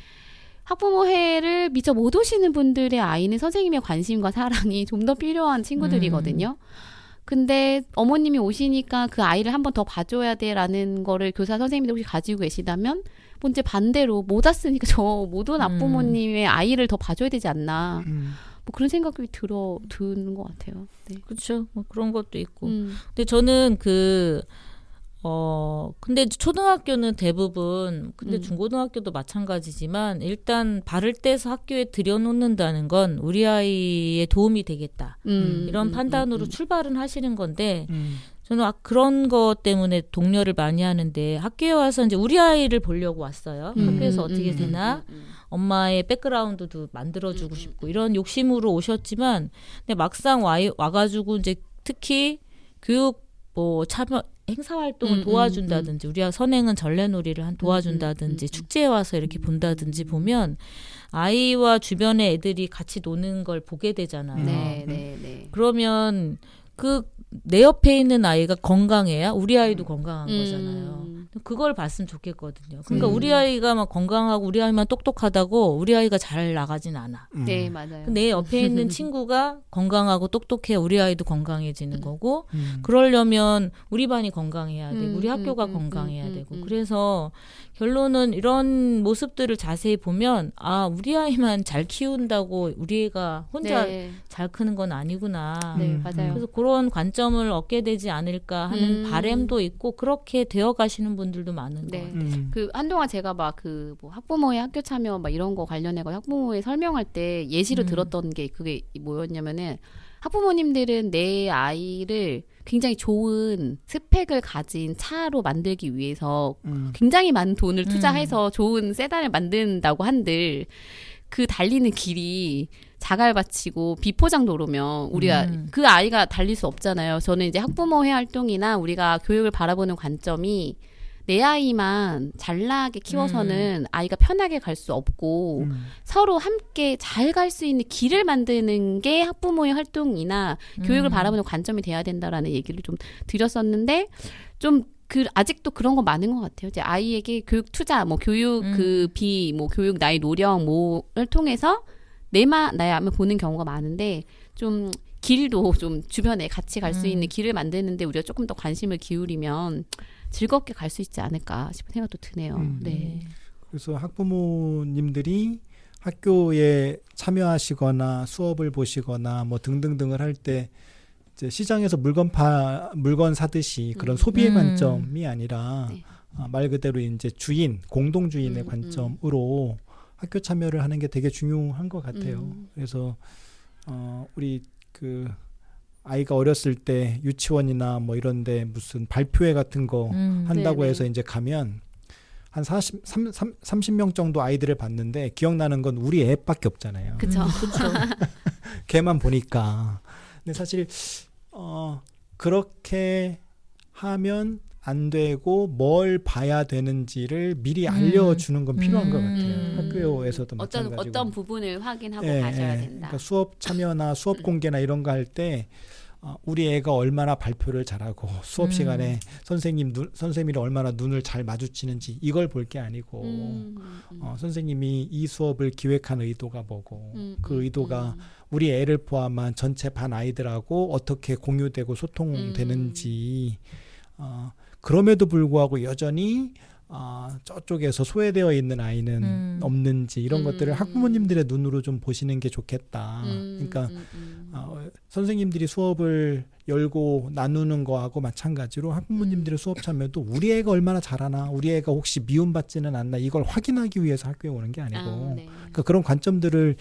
Speaker 1: 학부모회를 미처 못 오시는 분들의 아이는 선생님의 관심과 사랑이 좀 더 필요한 친구들이거든요. 근데 어머님이 오시니까 그 아이를 한 번 더 봐줘야 돼라는 거를 교사 선생님들 혹시 가지고 계시다면 문제 반대로 못 왔으니까 저 못 온 학부모님의 아이를 더 봐줘야 되지 않나. 뭐 그런 생각이 드는 것 같아요. 네.
Speaker 3: 그렇죠. 뭐 그런 것도 있고. 근데 저는 근데 초등학교는 대부분, 근데 중고등학교도 마찬가지지만, 일단 발을 떼서 학교에 들여놓는다는 건 우리 아이의 도움이 되겠다. 이런 판단으로 출발은 하시는 건데, 저는 그런 것 때문에 독려를 많이 하는데, 학교에 와서 이제 우리 아이를 보려고 왔어요. 학교에서 어떻게 되나? 엄마의 백그라운드도 만들어주고 싶고, 이런 욕심으로 오셨지만, 근데 막상 와가지고 이제 특히 교육 참여, 행사활동을 도와준다든지 우리가 선행은 전래놀이를 도와준다든지 축제에 와서 이렇게 본다든지 보면 아이와 주변의 애들이 같이 노는 걸 보게 되잖아요.
Speaker 1: 네.
Speaker 3: 그러면 내 옆에 있는 아이가 건강해야 우리 아이도 건강한 거잖아요. 그걸 봤으면 좋겠거든요. 그러니까 우리 아이가 막 건강하고 우리 아이만 똑똑하다고 우리 아이가 잘 나가진 않아.
Speaker 1: 네, 맞아요.
Speaker 3: 내 옆에 있는 친구가 건강하고 똑똑해 우리 아이도 건강해지는 거고 그러려면 우리 반이 건강해야 되고 우리 학교가 건강해야 되고 그래서 결론은 이런 모습들을 자세히 보면 우리 아이만 잘 키운다고 우리 애가 혼자 잘 크는 건 아니구나.
Speaker 1: 네, 맞아요.
Speaker 3: 그래서 그런 관점을 얻게 되지 않을까 하는 바람도 있고 그렇게 되어 가시는 분들도 많은
Speaker 1: 네.
Speaker 3: 것 같아요.
Speaker 1: 그 한동안 제가 막 그 뭐 학부모의 학교 참여 막 이런 거 관련해서 학부모에 설명할 때 예시로 들었던 게 그게 뭐였냐면은 학부모님들은 내 아이를 굉장히 좋은 스펙을 가진 차로 만들기 위해서 굉장히 많은 돈을 투자해서 좋은 세단을 만든다고 한들 그 달리는 길이 자갈밭이고 비포장 도로면 우리가 그 아이가 달릴 수 없잖아요. 저는 이제 학부모회 활동이나 우리가 교육을 바라보는 관점이 내 아이만 잘나게 키워서는 아이가 편하게 갈 수 없고 서로 함께 잘 갈 수 있는 길을 만드는 게 학부모의 활동이나 교육을 바라보는 관점이 돼야 된다라는 얘기를 좀 드렸었는데 좀 아직도 그런 거 많은 것 같아요. 이제 아이에게 교육 투자, 뭐 교육 뭐 교육 나의 노력 뭐를 통해서 나야만 보는 경우가 많은데 좀 길도 좀 주변에 같이 갈 수 있는 길을 만드는데 우리가 조금 더 관심을 기울이면 즐겁게 갈 수 있지 않을까 싶은 생각도 드네요. 네.
Speaker 2: 그래서 학부모님들이 학교에 참여하시거나 수업을 보시거나 뭐 등등등을 할 때 이제 시장에서 물건 사듯이 그런 소비의 관점이 아니라
Speaker 1: 네.
Speaker 2: 말 그대로 이제 공동 주인의 관점으로 학교 참여를 하는 게 되게 중요한 것 같아요. 그래서 우리 그 아이가 어렸을 때 유치원이나 뭐 이런데 무슨 발표회 같은 거 한다고
Speaker 1: 네네.
Speaker 2: 해서 이제 가면 한 30명 정도 아이들을 봤는데 기억나는 건 우리 애밖에 없잖아요.
Speaker 1: 그쵸.
Speaker 2: 걔만 보니까. 근데 사실 그렇게 하면 안 되고 뭘 봐야 되는지를 미리 알려주는 건 필요한 것 같아요. 학교에서도 마찬가지고.
Speaker 1: 어떤 부분을 확인하고
Speaker 2: 예,
Speaker 1: 가셔야
Speaker 2: 예.
Speaker 1: 된다.
Speaker 2: 그러니까 수업 참여나 수업 공개나 이런 거 할 때 우리 애가 얼마나 발표를 잘하고 수업 시간에 선생님이 얼마나 눈을 잘 마주치는지 이걸 볼 게 아니고 선생님이 이 수업을 기획한 의도가 뭐고 그 의도가 우리 애를 포함한 전체 반 아이들하고 어떻게 공유되고 소통되는지 그럼에도 불구하고 여전히 저쪽에서 소외되어 있는 아이는 없는지 이런 것들을 학부모님들의 눈으로 좀 보시는 게 좋겠다. 그러니까 선생님들이 수업을 열고 나누는 거하고 마찬가지로 학부모님들의 수업 참여도 우리 애가 얼마나 잘하나, 우리 애가 혹시 미움받지는 않나 이걸 확인하기 위해서 학교에 오는 게 아니고
Speaker 1: 네.
Speaker 2: 그러니까 그런 관점들을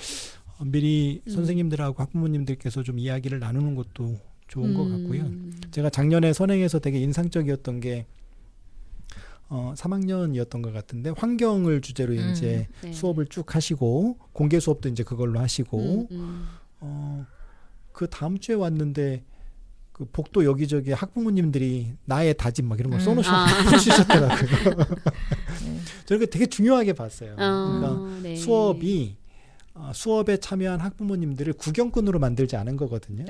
Speaker 2: 미리 선생님들하고 학부모님들께서 좀 이야기를 나누는 것도 좋은 것 같고요. 제가 작년에 선행에서 되게 인상적이었던 게 3학년이었던 것 같은데 환경을 주제로 이제
Speaker 1: 네.
Speaker 2: 수업을 쭉 하시고 공개 수업도 이제 그걸로 하시고 그 다음 주에 왔는데 그 복도 여기저기 학부모님들이 나의 다짐 막 이런 걸 써놓으셨더라고요. 저는 그 되게 중요하게 봤어요. 그러니까
Speaker 1: 네.
Speaker 2: 수업에 참여한 학부모님들을 구경꾼으로 만들지 않은 거거든요.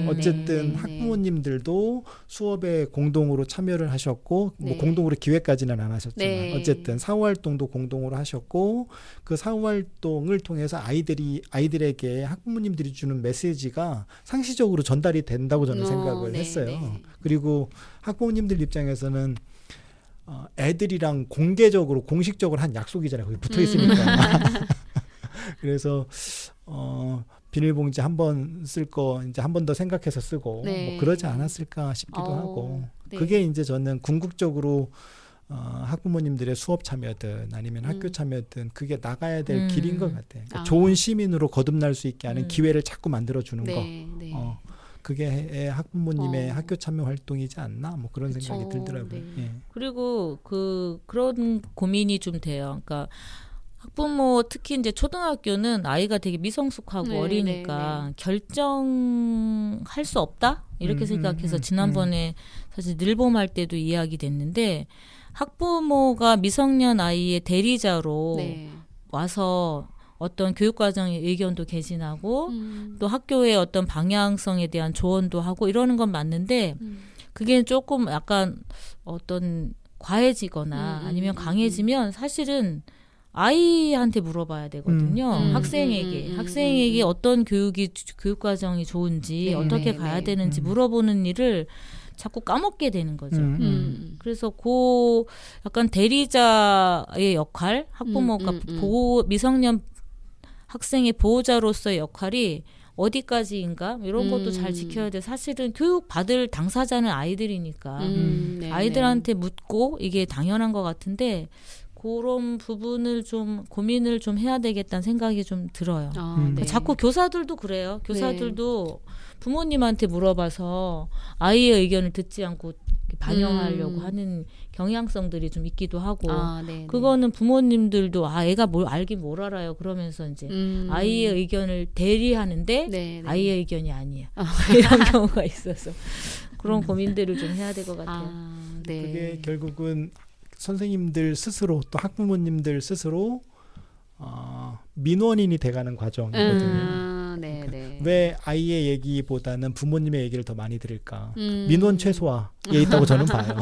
Speaker 2: 어쨌든 학부모님들도 수업에 공동으로 참여를 하셨고 뭐 공동으로 기획까지는 안 하셨지만 어쨌든 사후활동도 공동으로 하셨고 그 사후활동을 통해서 아이들에게 학부모님들이 주는 메시지가 상시적으로 전달이 된다고 저는 생각을 했어요. 그리고 학부모님들 입장에서는 애들이랑 공식적으로 한 약속이잖아요. 거기 붙어 있으니까. 그래서 비닐봉지 한 번 쓸 거 이제 한 번 더 생각해서 쓰고 뭐 그러지 않았을까 싶기도 하고 그게 이제 저는 궁극적으로 학부모님들의 수업 참여든 아니면 학교 참여든 그게 나가야 될 길인 것 같아요. 그러니까 좋은 시민으로 거듭날 수 있게 하는 기회를 자꾸 만들어주는 거. 그게 학부모님의 학교 참여 활동이지 않나 뭐 그런 생각이 들더라고요. 예.
Speaker 3: 그리고 그런 고민이 좀 돼요. 그러니까 학부모 특히 이제 초등학교는 아이가 되게 미성숙하고 어리니까 결정할 수 없다 이렇게 생각해서 지난번에 사실 늘봄할 때도 이야기 됐는데 학부모가 미성년 아이의 대리자로 와서 어떤 교육과정의 의견도 개진하고 또 학교의 어떤 방향성에 대한 조언도 하고 이러는 건 맞는데 그게 조금 약간 어떤 과해지거나 아니면 강해지면 사실은 아이한테 물어봐야 되거든요. 학생에게 어떤 교육과정이 좋은지 어떻게 가야 되는지 물어보는 일을 자꾸 까먹게 되는 거죠. 그래서 약간 대리자의 역할, 학부모가 미성년 학생의 보호자로서의 역할이 어디까지인가 이런 것도 잘 지켜야 돼. 사실은 교육 받을 당사자는 아이들이니까
Speaker 1: 네,
Speaker 3: 아이들한테 묻고 이게 당연한 것 같은데 그런 부분을 좀 고민을 좀 해야 되겠다는 생각이 좀 들어요.
Speaker 1: 네.
Speaker 3: 자꾸 교사들도 그래요. 교사들도 부모님한테 물어봐서 아이의 의견을 듣지 않고 반영하려고 하는 경향성들이 좀 있기도 하고 그거는 부모님들도 애가 뭘 알긴 뭘 알아요 그러면서 이제 아이의 의견을 대리하는데 아이의 의견이 아니야 이런 경우가 있어서 그런 고민들을 좀 해야 될 것 같아요.
Speaker 2: 그게 결국은 선생님들 스스로 또 학부모님들 스스로 민원인이 돼가는 과정이거든요. 왜 아이의 얘기보다는 부모님의 얘기를 더 많이 들을까? 민원 최소화에 있다고 저는 봐요.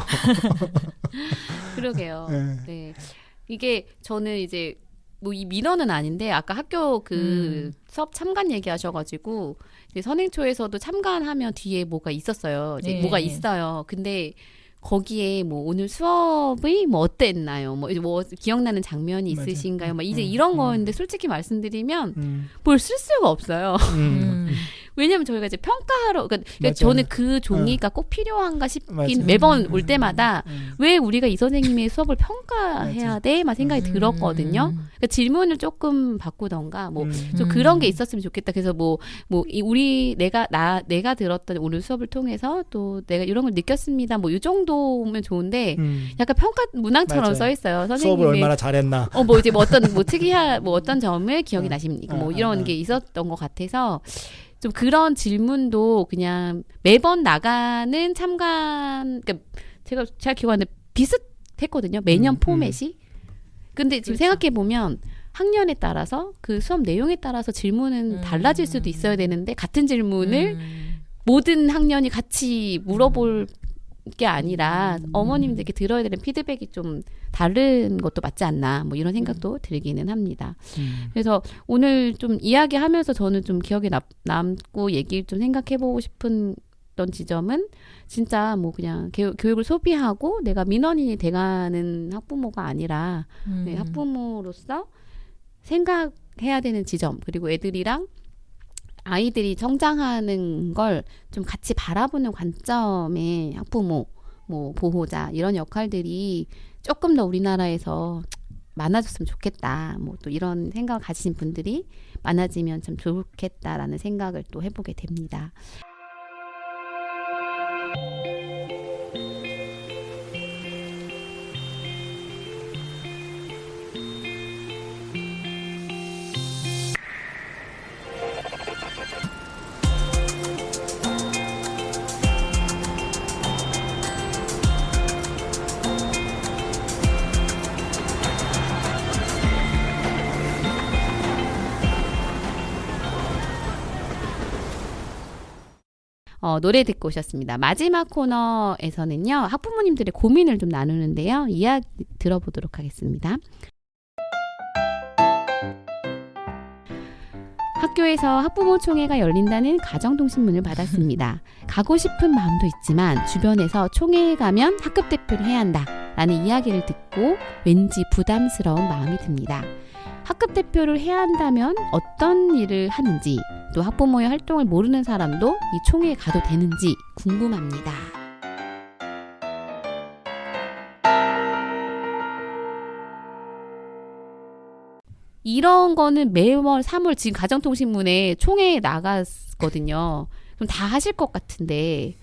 Speaker 1: 그러게요. 네. 이게 저는 이제 뭐 이 민원은 아닌데 아까 학교 그 수업 참관 얘기하셔가지고 이제 선행초에서도 참관하면 뒤에 뭐가 있었어요. 이제 뭐가 있어요. 근데 거기에 뭐 오늘 수업이 뭐 어땠나요? 뭐 기억나는 장면이 있으신가요? 막 이제 이런 거였는데 솔직히 말씀드리면 뭘 쓸 수가 없어요. 왜냐면 저희가 이제 평가하러 그러니까 저는 그 종이가 꼭 필요한가 싶긴 매번 올 때마다 왜 우리가 이 선생님의 수업을 평가해야 돼? 막 생각이 들었거든요. 그러니까 질문을 조금 바꾸던가 뭐 좀 그런 게 있었으면 좋겠다. 그래서 내가 들었던 오늘 수업을 통해서 또 내가 이런 걸 느꼈습니다. 뭐 이 정도면 좋은데 약간 평가 문항처럼 써 있어요. 선생님의
Speaker 2: 수업을 얼마나 잘했나?
Speaker 1: 뭐 이제 어떤 점을 기억이 나십니까? 뭐 이런 게 있었던 것 같아서. 좀 그런 질문도 그냥 매번 나가는 참관, 그러니까 제가 기억하는데 비슷했거든요. 매년 포맷이. 근데 지금 생각해 보면 학년에 따라서 그 수업 내용에 따라서 질문은 달라질 수도 있어야 되는데 같은 질문을 모든 학년이 같이 물어볼 게 아니라 어머님들께 들어야 되는 피드백이 좀 다른 것도 맞지 않나 뭐 이런 생각도 들기는 합니다. 그래서 오늘 좀 이야기하면서 저는 좀 기억에 남고 얘기 좀 생각해보고 싶은 지점은 진짜 뭐 그냥 교육을 소비하고 내가 민원인이 돼가는 학부모가 아니라 학부모로서 생각해야 되는 지점 그리고 애들이랑 아이들이 성장하는 걸 좀 같이 바라보는 관점의 학부모, 뭐 보호자 이런 역할들이 조금 더 우리나라에서 많아졌으면 좋겠다. 뭐 또 이런 생각을 가지신 분들이 많아지면 참 좋겠다라는 생각을 또 해보게 됩니다. 노래 듣고 오셨습니다. 마지막 코너에서는요. 학부모님들의 고민을 좀 나누는데요. 이야기 들어보도록 하겠습니다. 학교에서 학부모 총회가 열린다는 가정통신문을 받았습니다. 가고 싶은 마음도 있지만 주변에서 총회에 가면 학급 대표를 해야 한다라는 이야기를 듣고 왠지 부담스러운 마음이 듭니다. 학급 대표를 해야 한다면 어떤 일을 하는지 또 학부모의 활동을 모르는 사람도 이 총회에 가도 되는지 궁금합니다. 이런 거는 매월 3월 지금 가정통신문에 총회에 나갔거든요. 그럼 다 하실 것 같은데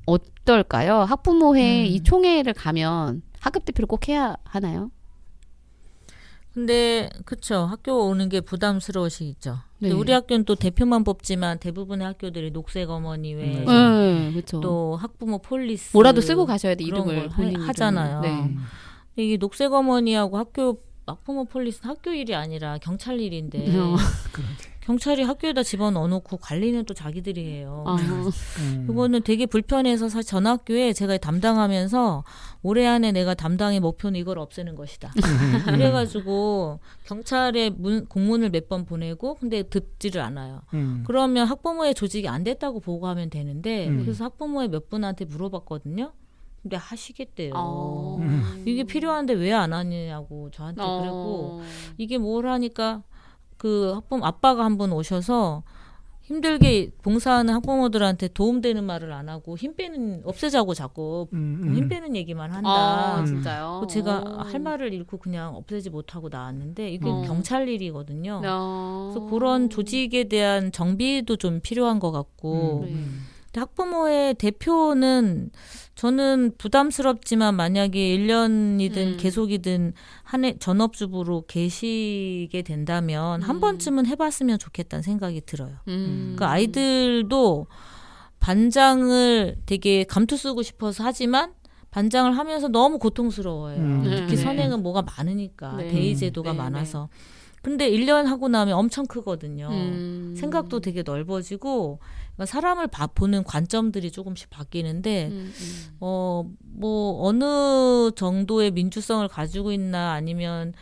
Speaker 1: 어떨까요? 학부모회 이 총회를 가면 학급 대표를 꼭 해야 하나요?
Speaker 3: 근데 그쵸 학교 오는 게 부담스러우시겠죠. 네. 우리 학교는 또 대표만 뽑지만 대부분의 학교들이 녹색 어머니회 또 학부모 폴리스
Speaker 1: 뭐라도 쓰고 가셔야 돼 이름을
Speaker 3: 하잖아요. 네. 이게 녹색 어머니하고 학부모 폴리스는 학교 일이 아니라 경찰 일인데 경찰이 학교에다 집어넣어놓고 관리는 또 자기들이 해요. 그거는 되게 불편해서 사실 전 학교에 제가 담당하면서 올해 안에 내가 담당의 목표는 이걸 없애는 것이다. 그래가지고 경찰에 공문을 몇 번 보내고 근데 듣지를 않아요. 그러면 학부모의 조직이 안 됐다고 보고하면 되는데 그래서 학부모의 몇 분한테 물어봤거든요. 근데 하시겠대요. 이게 필요한데 왜 안 하냐고 저한테 그랬고 이게 뭘 하니까 그 학부모 아빠가 한 번 오셔서 힘들게 봉사하는 학부모들한테 도움되는 말을 안 하고 힘 빼는 없애자고 자꾸 힘 빼는 얘기만 한다.
Speaker 1: 진짜요?
Speaker 3: 제가 할 말을 잃고 그냥 없애지 못하고 나왔는데 이게 경찰 일이거든요. 그래서
Speaker 1: 어.
Speaker 3: 그런 조직에 대한 정비도 좀 필요한 것 같고
Speaker 1: 네.
Speaker 3: 근데 학부모의 대표는 저는 부담스럽지만 만약에 1년이든 계속이든 한 해 전업주부로 계시게 된다면 한 번쯤은 해봤으면 좋겠다는 생각이 들어요. 그 아이들도 반장을 되게 감투 쓰고 싶어서 하지만 반장을 하면서 너무 고통스러워해요. 특히
Speaker 1: 네.
Speaker 3: 선행은 뭐가 많으니까
Speaker 1: 네.
Speaker 3: 대의 제도가
Speaker 1: 네,
Speaker 3: 많아서. 근데 1년 하고 나면 엄청 크거든요. 생각도
Speaker 1: 음.
Speaker 3: 되게 넓어지고 그러니까 사람을 보는 관점들이 조금씩 바뀌는데 뭐 어느 정도의 민주성을 가지고 있나 아니면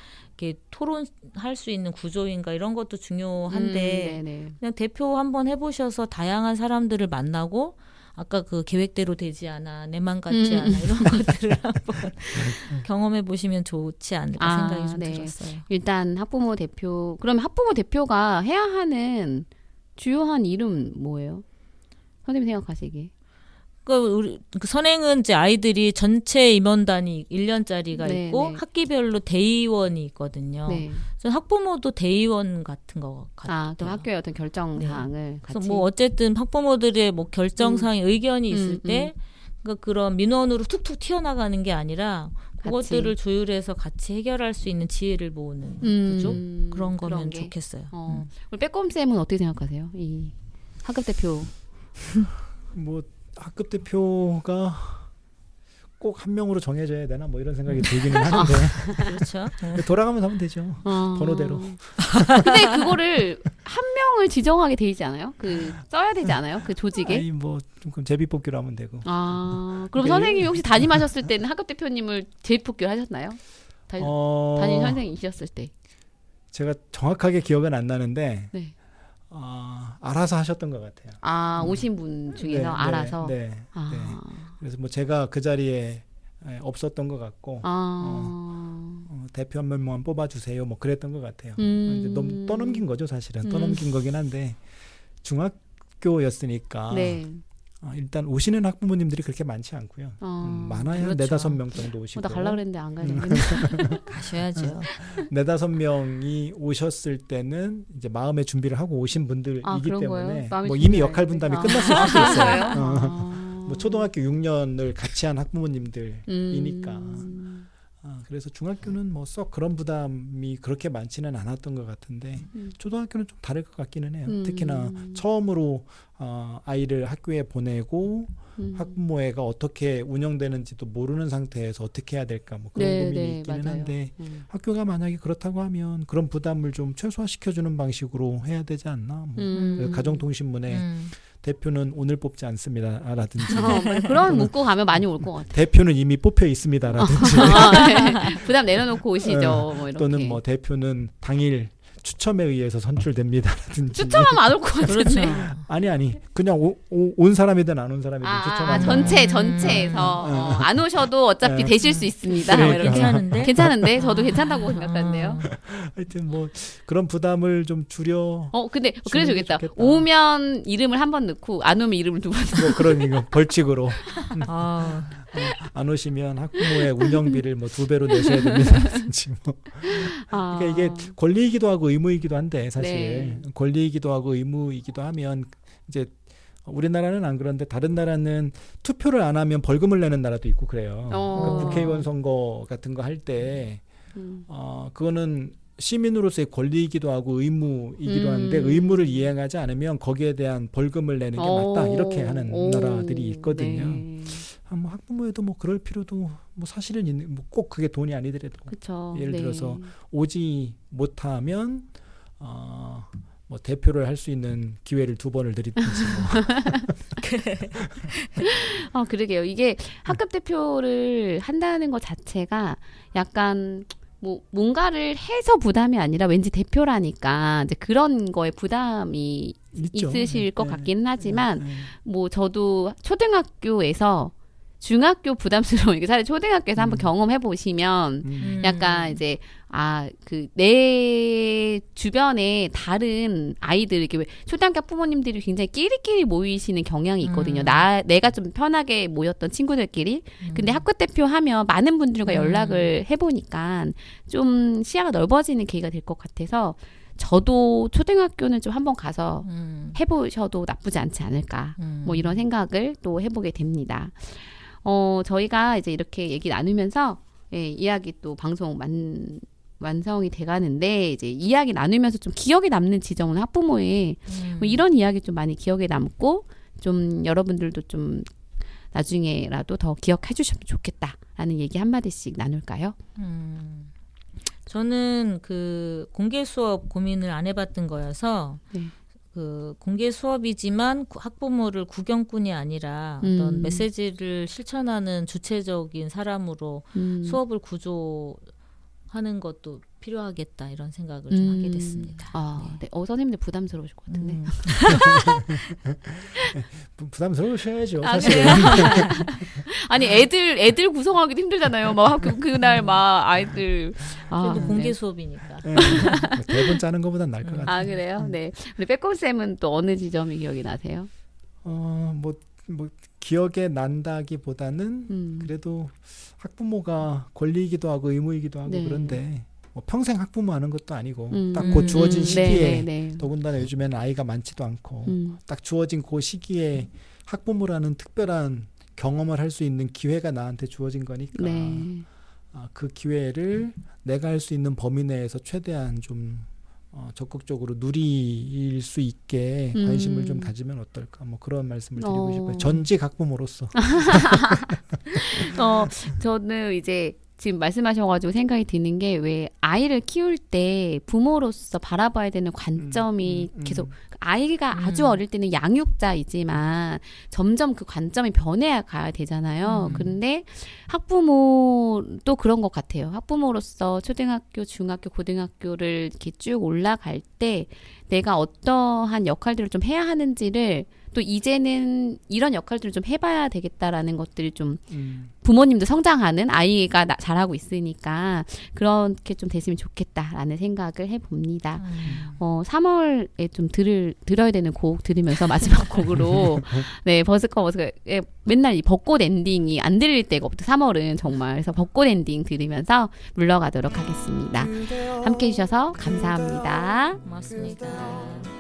Speaker 3: 이렇게 토론할 수 있는 구조인가 이런 것도 중요한데
Speaker 1: 네네.
Speaker 3: 그냥 대표 한번 해보셔서 다양한 사람들을 만나고 아까 그 계획대로 되지 않아 내 맘 같지 않아 이런 것들을 한번 경험해 보시면 좋지 않을까 생각이 좀
Speaker 1: 네.
Speaker 3: 들었어요.
Speaker 1: 일단 학부모 대표. 그러면 학부모 대표가 해야 하는 주요한 일은 뭐예요? 선생님 생각하시기에.
Speaker 3: 우리 그 선행은 이제 아이들이 전체 임원단이 1년짜리가
Speaker 1: 네,
Speaker 3: 있고
Speaker 1: 네.
Speaker 3: 학기별로 대의원이 있거든요.
Speaker 1: 네.
Speaker 3: 그래서 학부모도 대의원 같은 거 같아요.
Speaker 1: 또 학교의 어떤 결정
Speaker 3: 네.
Speaker 1: 사항을 같이.
Speaker 3: 그래서 뭐 어쨌든 학부모들의 뭐 결정사항 의견이 있을 때 그러니까 그런 민원으로 툭툭 튀어나가는 게 아니라 그것들을 조율해서 같이 해결할 수 있는 지혜를 모으는 그죠? 그런 거면
Speaker 1: 게.
Speaker 3: 좋겠어요.
Speaker 1: 우리 빼꼼 쌤은 어떻게 생각하세요? 이 학급 대표.
Speaker 2: 뭐 학급 대표가 꼭 한 명으로 정해져야 되나 뭐 이런 생각이 들기는 하는데
Speaker 3: 그렇죠.
Speaker 2: 돌아가면서 하면 되죠. 번호대로.
Speaker 1: 근데 그거를 한 명을 지정하게 돼 있지 않아요? 그 써야 되지 않아요? 그 조직에?
Speaker 2: 아니 뭐 좀 제비뽑기로 하면 되고.
Speaker 1: 그럼
Speaker 2: 그러니까
Speaker 1: 선생님이 혹시 담임하셨을 때는 학급 대표님을 제비뽑기를 하셨나요? 담임 선생님이셨을 때.
Speaker 2: 제가 정확하게 기억은 안 나는데
Speaker 1: 네.
Speaker 2: 알아서 하셨던 것 같아요.
Speaker 1: 오신 분 중에서 알아서.
Speaker 2: 네. 그래서 뭐 제가 그 자리에 없었던 것 같고 대표 한 명만 뽑아주세요. 뭐 그랬던 것 같아요. 이제 너무 떠넘긴 거죠, 사실은. 떠넘긴 거긴 한데 중학교였으니까
Speaker 1: 네.
Speaker 2: 일단 오시는 학부모님들이 그렇게 많지 않고요. 많아야
Speaker 3: 그렇죠.
Speaker 2: 4-5명 정도 오시고.
Speaker 1: 나 갈라 그랬는데 안 가야
Speaker 3: 가셔야죠.
Speaker 2: 4-5명이 오셨을 때는 이제 마음의 준비를 하고 오신 분들이기
Speaker 1: 그런
Speaker 2: 때문에
Speaker 1: 거예요?
Speaker 2: 뭐 이미 역할 분담이 끝났을 수도 있어요.
Speaker 1: 있어요?
Speaker 2: 뭐 초등학교 6년을 같이 한 학부모님들이니까. 그래서 중학교는 뭐 썩 그런 부담이 그렇게 많지는 않았던 것 같은데 초등학교는 좀 다를 것 같기는 해요. 특히나 처음으로 아이를 학교에 보내고 학부모회가 어떻게 운영되는지도 모르는 상태에서 어떻게 해야 될까 뭐 그런 고민이 있기는
Speaker 1: 맞아요.
Speaker 2: 한데 학교가 만약에 그렇다고 하면 그런 부담을 좀 최소화시켜주는 방식으로 해야 되지 않나. 뭐 가정통신문에 대표는 오늘 뽑지 않습니다라든지
Speaker 1: 그런 문구 가면 많이 올 것 같아요.
Speaker 2: 대표는 이미 뽑혀 있습니다라든지
Speaker 1: 부담 내려놓고 오시죠. 뭐 이렇게.
Speaker 2: 또는 뭐 대표는 당일 추첨에 의해서 선출됩니다라든지
Speaker 1: 추첨하면 안 올 것 같은데.
Speaker 3: 그렇죠.
Speaker 2: 아니 그냥 온 사람이든 안 온 사람이든 추첨하면
Speaker 1: 전체에서 안 오셔도 어차피 되실 수 있습니다.
Speaker 2: 그러니까.
Speaker 1: 뭐 이렇게. 괜찮은데 저도 괜찮다고 생각하는데요.
Speaker 2: 하여튼 뭐 그런 부담을 좀 줄여.
Speaker 1: 근데 그래
Speaker 2: 주는 게
Speaker 1: 좋겠다.
Speaker 2: 좋겠다.
Speaker 1: 오면 이름을 한 번 넣고 안 오면 이름을 두 번.
Speaker 2: 뭐 그런 거 벌칙으로
Speaker 3: 아,
Speaker 2: 안 오시면 학부모의 운영비를 뭐 2배로 내셔야 됩니다라든지 뭐. 그러니까 이게 권리이기도 하고 의무이기도 한데 사실
Speaker 1: 네.
Speaker 2: 권리이기도 하고 의무이기도 하면 이제 우리나라는 안 그런데 다른 나라는 투표를 안 하면 벌금을 내는 나라도 있고 그래요. 그러니까 국회의원 선거 같은 거 할 때 그거는 시민으로서의 권리이기도 하고 의무이기도 한데 의무를 이행하지 않으면 거기에 대한 벌금을 내는 게 맞다 이렇게 하는 나라들이 있거든요.
Speaker 1: 네.
Speaker 2: 뭐 학부모에도 뭐 그럴 필요도 뭐 사실은 있는 뭐 꼭 그게 돈이 아니더라도
Speaker 1: 그쵸.
Speaker 2: 예를
Speaker 1: 네.
Speaker 2: 들어서 오지 못하면 뭐 대표를 할 수 있는 기회를 2번을 드리든지 뭐.
Speaker 1: 그러게요. 이게 학급 대표를 한다는 것 자체가 약간 뭐 뭔가를 해서 부담이 아니라 왠지 대표라니까 이제 그런 거에 부담이
Speaker 2: 있죠.
Speaker 1: 있으실 것
Speaker 2: 네.
Speaker 1: 같기는 하지만 뭐 저도 초등학교에서 중학교 부담스러우니까 차라리 초등학교에서 한번 경험해 보시면 약간 이제 내 주변에 다른 아이들 이렇게 초등학교 부모님들이 굉장히 끼리끼리 모이시는 경향이 있거든요. 내가 좀 편하게 모였던 친구들끼리. 근데 학교 대표 하면 많은 분들과 연락을 해보니까 좀 시야가 넓어지는 계기가 될 것 같아서 저도 초등학교는 좀 한번 가서 해보셔도 나쁘지 않지 않을까. 뭐 이런 생각을 또 해보게 됩니다. 저희가 이제 이렇게 얘기 나누면서 이야기 또 방송 완성이 돼가는데 이제 이야기 나누면서 좀 기억에 남는 지점은 학부모의 뭐 이런 이야기 좀 많이 기억에 남고 좀 여러분들도 좀 나중에라도 더 기억해 주셨으면 좋겠다라는 얘기 한마디씩 나눌까요?
Speaker 3: 저는 그 공개 수업 고민을 안 해봤던 거여서 그 공개 수업이지만 학부모를 구경꾼이 아니라 어떤 메시지를 실천하는 주체적인 사람으로 수업을 구조하는 것도 필요하겠다 이런 생각을 좀 하게 됐습니다.
Speaker 1: 네. 선생님들 부담스러우실 것 같은데.
Speaker 2: 부담스러우셔야죠.
Speaker 1: 사실은. 아니 애들 구성하기도 힘들잖아요. 막 그날 막 아이들.
Speaker 3: 그래도 공개 수업이니까.
Speaker 2: 네. 대본 짜는 것보단 나을 것 같아요.
Speaker 1: 그래요? 네. 우리 빼꼼 쌤은 또 어느 지점이 기억이 나세요?
Speaker 2: 뭐 기억에 난다기보다는 그래도 학부모가 권리이기도 하고 의무이기도 하고 그런데 뭐 평생 학부모하는 것도 아니고 딱 그 주어진 시기에 더군다나 요즘에는 아이가 많지도 않고 딱 주어진 그 시기에 학부모라는 특별한 경험을 할 수 있는 기회가 나한테 주어진 거니까 그 기회를 내가 할 수 있는 범위 내에서 최대한 좀 적극적으로 누릴 수 있게 관심을 좀 가지면 어떨까 뭐 그런 말씀을 드리고 싶어요. 전직 학부모로서.
Speaker 1: 저는 이제 지금 말씀하셔가지고 생각이 드는 게 왜 아이를 키울 때 부모로서 바라봐야 되는 관점이 계속 아이가 아주 어릴 때는 양육자이지만 점점 그 관점이 변해가야 되잖아요. 그런데 학부모도 그런 것 같아요. 학부모로서 초등학교, 중학교, 고등학교를 이렇게 쭉 올라갈 때 내가 어떠한 역할들을 좀 해야 하는지를 또 이제는 이런 역할들을 좀 해봐야 되겠다라는 것들이 좀 부모님도 성장하는 아이가 잘하고 있으니까 그렇게 좀 됐으면 좋겠다라는 생각을 해봅니다. 3월에 좀 들어야 되는 곡 들으면서 마지막 곡으로 버스커 맨날 이 벚꽃 엔딩이 안 들릴 때가 없죠. 3월은 정말. 그래서 벚꽃 엔딩 들으면서 물러가도록 하겠습니다. 함께해 주셔서 감사합니다.
Speaker 3: 고맙습니다.